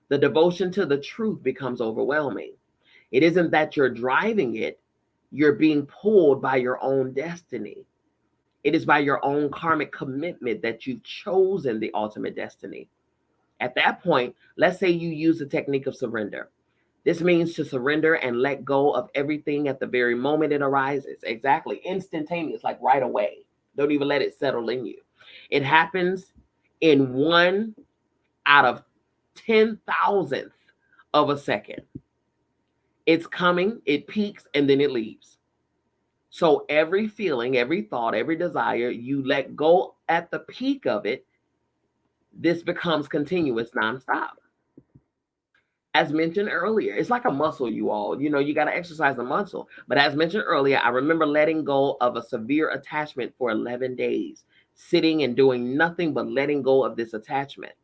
A: The devotion to the truth becomes overwhelming. It isn't that you're driving it, you're being pulled by your own destiny. It is by your own karmic commitment that you've chosen the ultimate destiny. At that point, let's say you use the technique of surrender. This means to surrender and let go of everything at the very moment it arises. Exactly. Instantaneous, like right away. Don't even let it settle in you. It happens in 1 out of 10,000th of a second. It's coming, it peaks, and then it leaves. So every feeling, every thought, every desire, you let go at the peak of it. This becomes continuous, nonstop. As mentioned earlier, it's like a muscle, you all. You got to exercise the muscle. But as mentioned earlier, I remember letting go of a severe attachment for 11 days, sitting and doing nothing but letting go of this attachment.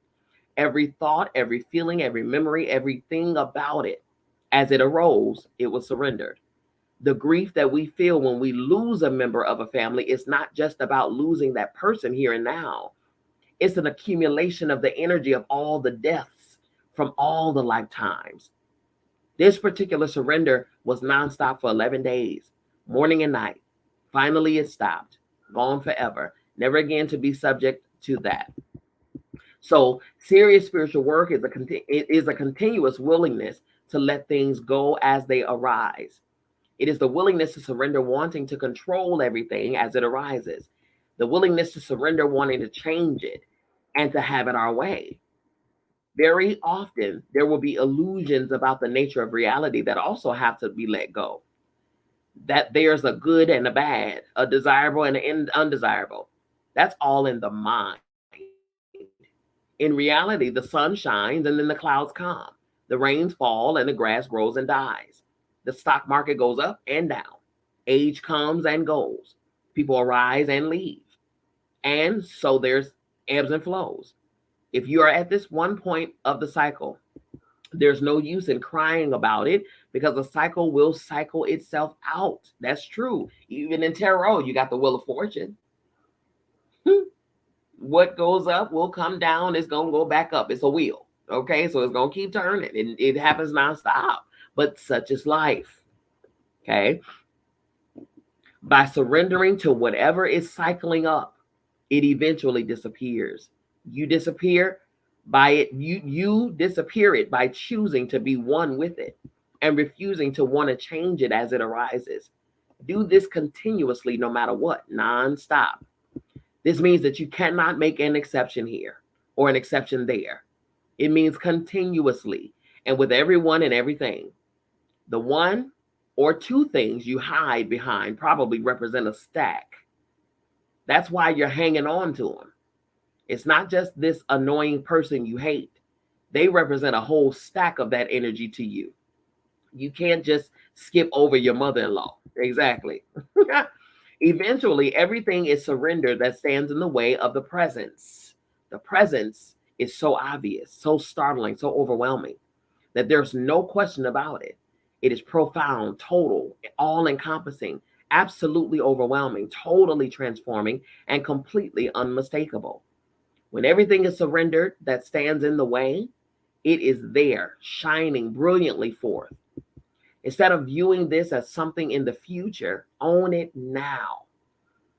A: Every thought, every feeling, every memory, everything about it, as it arose, it was surrendered. The grief that we feel when we lose a member of a family is not just about losing that person here and now. It's an accumulation of the energy of all the deaths from all the lifetimes. This particular surrender was nonstop for 11 days, morning and night. Finally, it stopped, gone forever, never again to be subject to that. So serious spiritual work is a continuous willingness to let things go as they arise. It is the willingness to surrender wanting to control everything as it arises, the willingness to surrender wanting to change it and to have it our way. Very often, there will be illusions about the nature of reality that also have to be let go. That there's a good and a bad, a desirable and an undesirable. That's all in the mind. In reality, the sun shines and then the clouds come. The rains fall and the grass grows and dies. The stock market goes up and down. Age comes and goes. People arise and leave. And so there's ebbs and flows. If you are at this one point of the cycle, there's no use in crying about it because the cycle will cycle itself out. That's true. Even in tarot, you got the Wheel of Fortune. What goes up will come down. It's going to go back up. It's a wheel. Okay. So it's going to keep turning and it happens nonstop. But such is life. Okay. By surrendering to whatever is cycling up, it eventually disappears. You disappear by it. You disappear it by choosing to be one with it and refusing to want to change it as it arises. Do this continuously, no matter what, nonstop. This means that you cannot make an exception here or an exception there. It means continuously and with everyone and everything. The one or two things you hide behind probably represent a stack. That's why you're hanging on to them. It's not just this annoying person you hate. They represent a whole stack of that energy to you. You can't just skip over your mother-in-law. Exactly. Eventually, everything is surrendered that stands in the way of the presence. The presence is so obvious, so startling, so overwhelming that there's no question about it. It is profound, total, all-encompassing, absolutely overwhelming, totally transforming, and completely unmistakable. When everything is surrendered that stands in the way, it is there, shining brilliantly forth. Instead of viewing this as something in the future, own it now.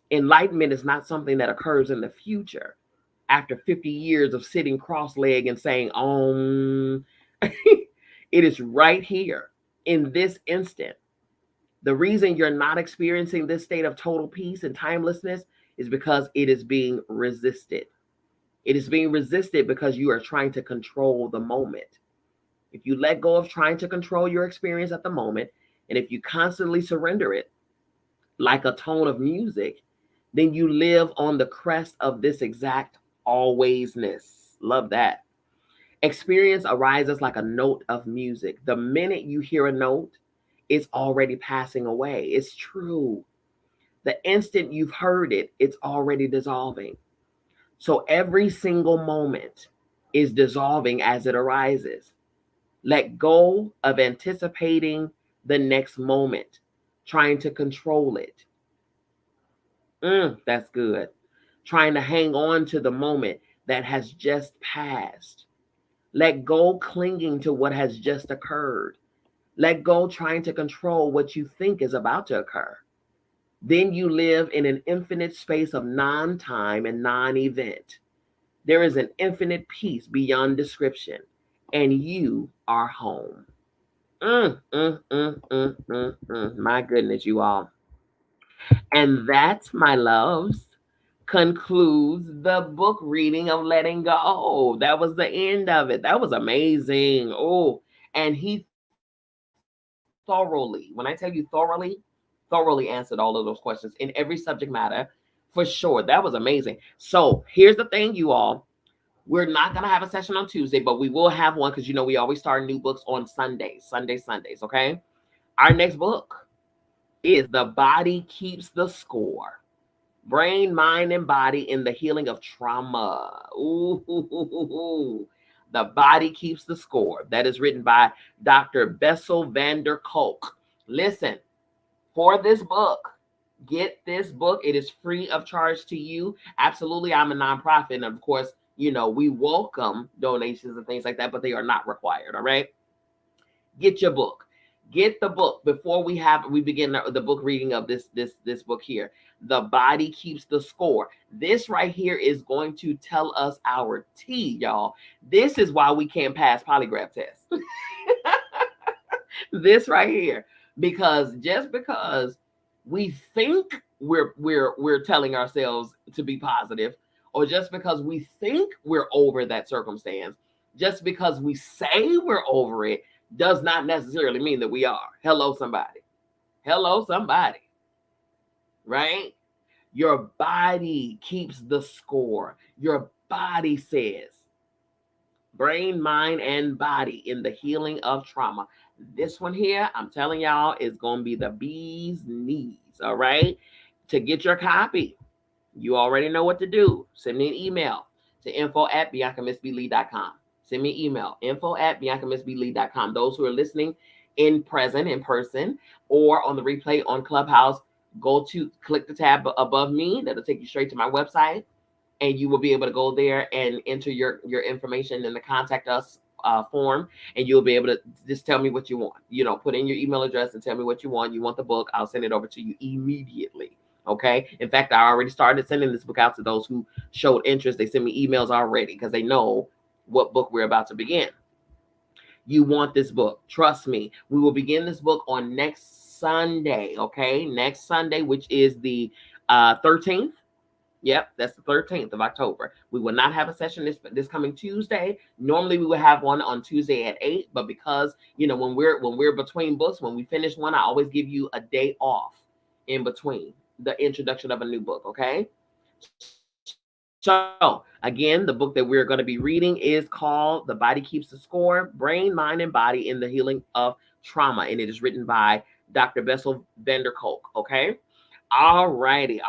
A: Enlightenment is not something that occurs in the future after 50 years of sitting cross-legged and saying, it is right here in this instant. The reason you're not experiencing this state of total peace and timelessness is because it is being resisted. It is being resisted because you are trying to control the moment. If you let go of trying to control your experience at the moment, and if you constantly surrender it like a tone of music, then you live on the crest of this exact alwaysness. Love that. Experience arises like a note of music. The minute you hear a note, it's already passing away. It's true. The instant you've heard it, it's already dissolving. So every single moment is dissolving as it arises. Let go of anticipating the next moment, trying to control it. That's good. Trying to hang on to the moment that has just passed. Let go clinging to what has just occurred. Let go trying to control what you think is about to occur. Then you live in an infinite space of non-time and non-event. There is an infinite peace beyond description, and you are home. My goodness, you all. And that, my loves, concludes the book reading of Letting Go. That was the end of it. That was amazing. Oh, and he thoroughly, when I tell you thoroughly answered all of those questions in every subject matter for sure. That was amazing. So here's the thing, you all. We're not going to have a session on Tuesday, but we will have one because, we always start new books on Sundays, okay? Our next book is The Body Keeps the Score. Brain, Mind, and Body in the Healing of Trauma. Ooh. The Body Keeps the Score. That is written by Dr. Bessel van der Kolk. Listen, for this book, get this book. It is free of charge to you. Absolutely, I'm a nonprofit. And of course, we welcome donations and things like that, but they are not required. All right. Get your book. Get the book before we begin the book reading of this book here. The Body Keeps the Score. This right here is going to tell us our tea, y'all. This is why we can't pass polygraph tests. This right here, because just because we think we're telling ourselves to be positive, or just because we think we're over that circumstance, Just because we say we're over it does not necessarily mean that we are. Hello, somebody. Hello, somebody. Right? Your body keeps the score. Your body says, brain, mind, and body in the healing of trauma. This one here, I'm telling y'all, is going to be the bee's knees. All right. To get your copy, you already know what to do. Send me an email to info@BiancaMzBeeLee.com. Send me an email, info@BiancaMzBeeLee.com. Those who are listening in person, or on the replay on Clubhouse, click the tab above me. That'll take you straight to my website, and you will be able to go there and enter your information in the contact us form, and you'll be able to just tell me what you want. Put in your email address and tell me what you want. You want the book, I'll send it over to you immediately. Okay. In fact, I already started sending this book out to those who showed interest. They send me emails already because they know what book we're about to begin. You want this book. Trust me. We will begin this book on next Sunday. Okay. Next Sunday, which is the 13th. Yep, that's the 13th of October. We will not have a session this coming Tuesday. Normally we would have one on Tuesday at 8, but because when we're between books, when we finish one, I always give you a day off in between the introduction of a new book. Okay. So again, the book that we're going to be reading is called The Body Keeps the Score: Brain, Mind, and Body in the Healing of Trauma, and it is written by Dr. Bessel van der Kolk. Okay. All righty.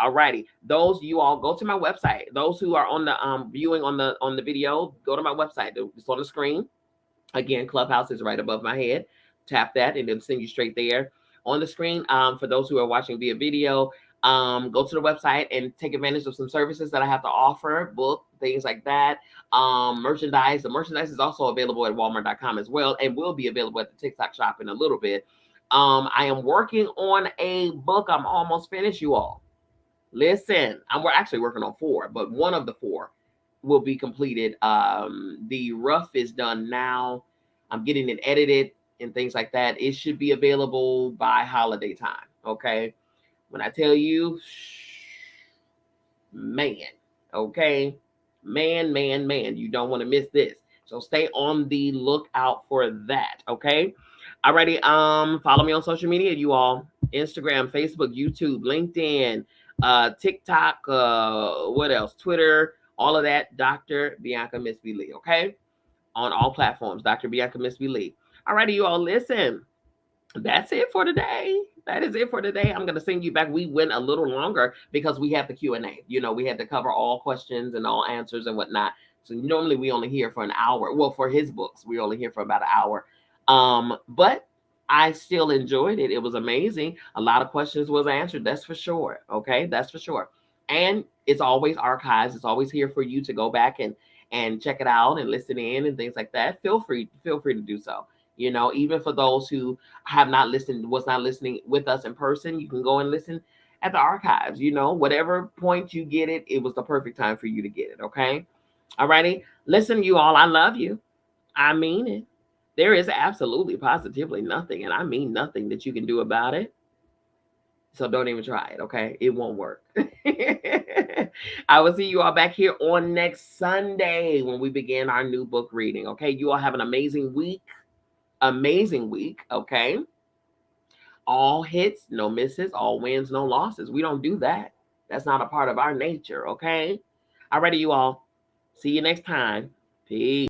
A: Those you all go to my website. Those who are on the viewing on the video, go to my website. It's on the screen. Again, Clubhouse is right above my head. Tap that and it'll send you straight there on the screen. For those who are watching via video, go to the website and take advantage of some services that I have to offer, book, things like that. Merchandise. The merchandise is also available at Walmart.com as well, and will be available at the TikTok shop in a little bit. I am working on a book. I'm almost finished, you all. Listen, we're actually working on 4, but one of the 4 will be completed. The rough is done now. I'm getting it edited and things like that. It should be available by holiday time. Okay. When I tell you, man, okay, man, you don't want to miss this. So stay on the lookout for that. Okay. Alrighty. Follow me on social media, you all. Instagram, Facebook, YouTube, LinkedIn, TikTok, what else? Twitter, all of that. Dr. Bianca Mz Bee Lee. Okay. On all platforms, Dr. Bianca Mz Bee Lee. Alrighty, you all, listen. That's it for today. That is it for today. I'm going to send you back. We went a little longer because we had the Q&A. We had to cover all questions and all answers and whatnot. So normally we only hear for an hour. Well, for his books, we only hear for about an hour. But I still enjoyed it. It was amazing. A lot of questions was answered. That's for sure. Okay. That's for sure. And it's always archived. It's always here for you to go back and check it out and listen in and things like that. Feel free to do so. Even for those who was not listening with us in person, you can go and listen at the archives. Whatever point you get it, it was the perfect time for you to get it. Okay. All righty. Listen, you all, I love you. I mean it. There is absolutely positively nothing, and I mean nothing, that you can do about it. So don't even try it. Okay. It won't work. I will see you all back here on next Sunday when we begin our new book reading. Okay. You all have an amazing week. Okay. All hits, no misses, all wins, no losses. We don't do that. That's not a part of our nature. Okay. Alrighty, you all. See you next time. Peace.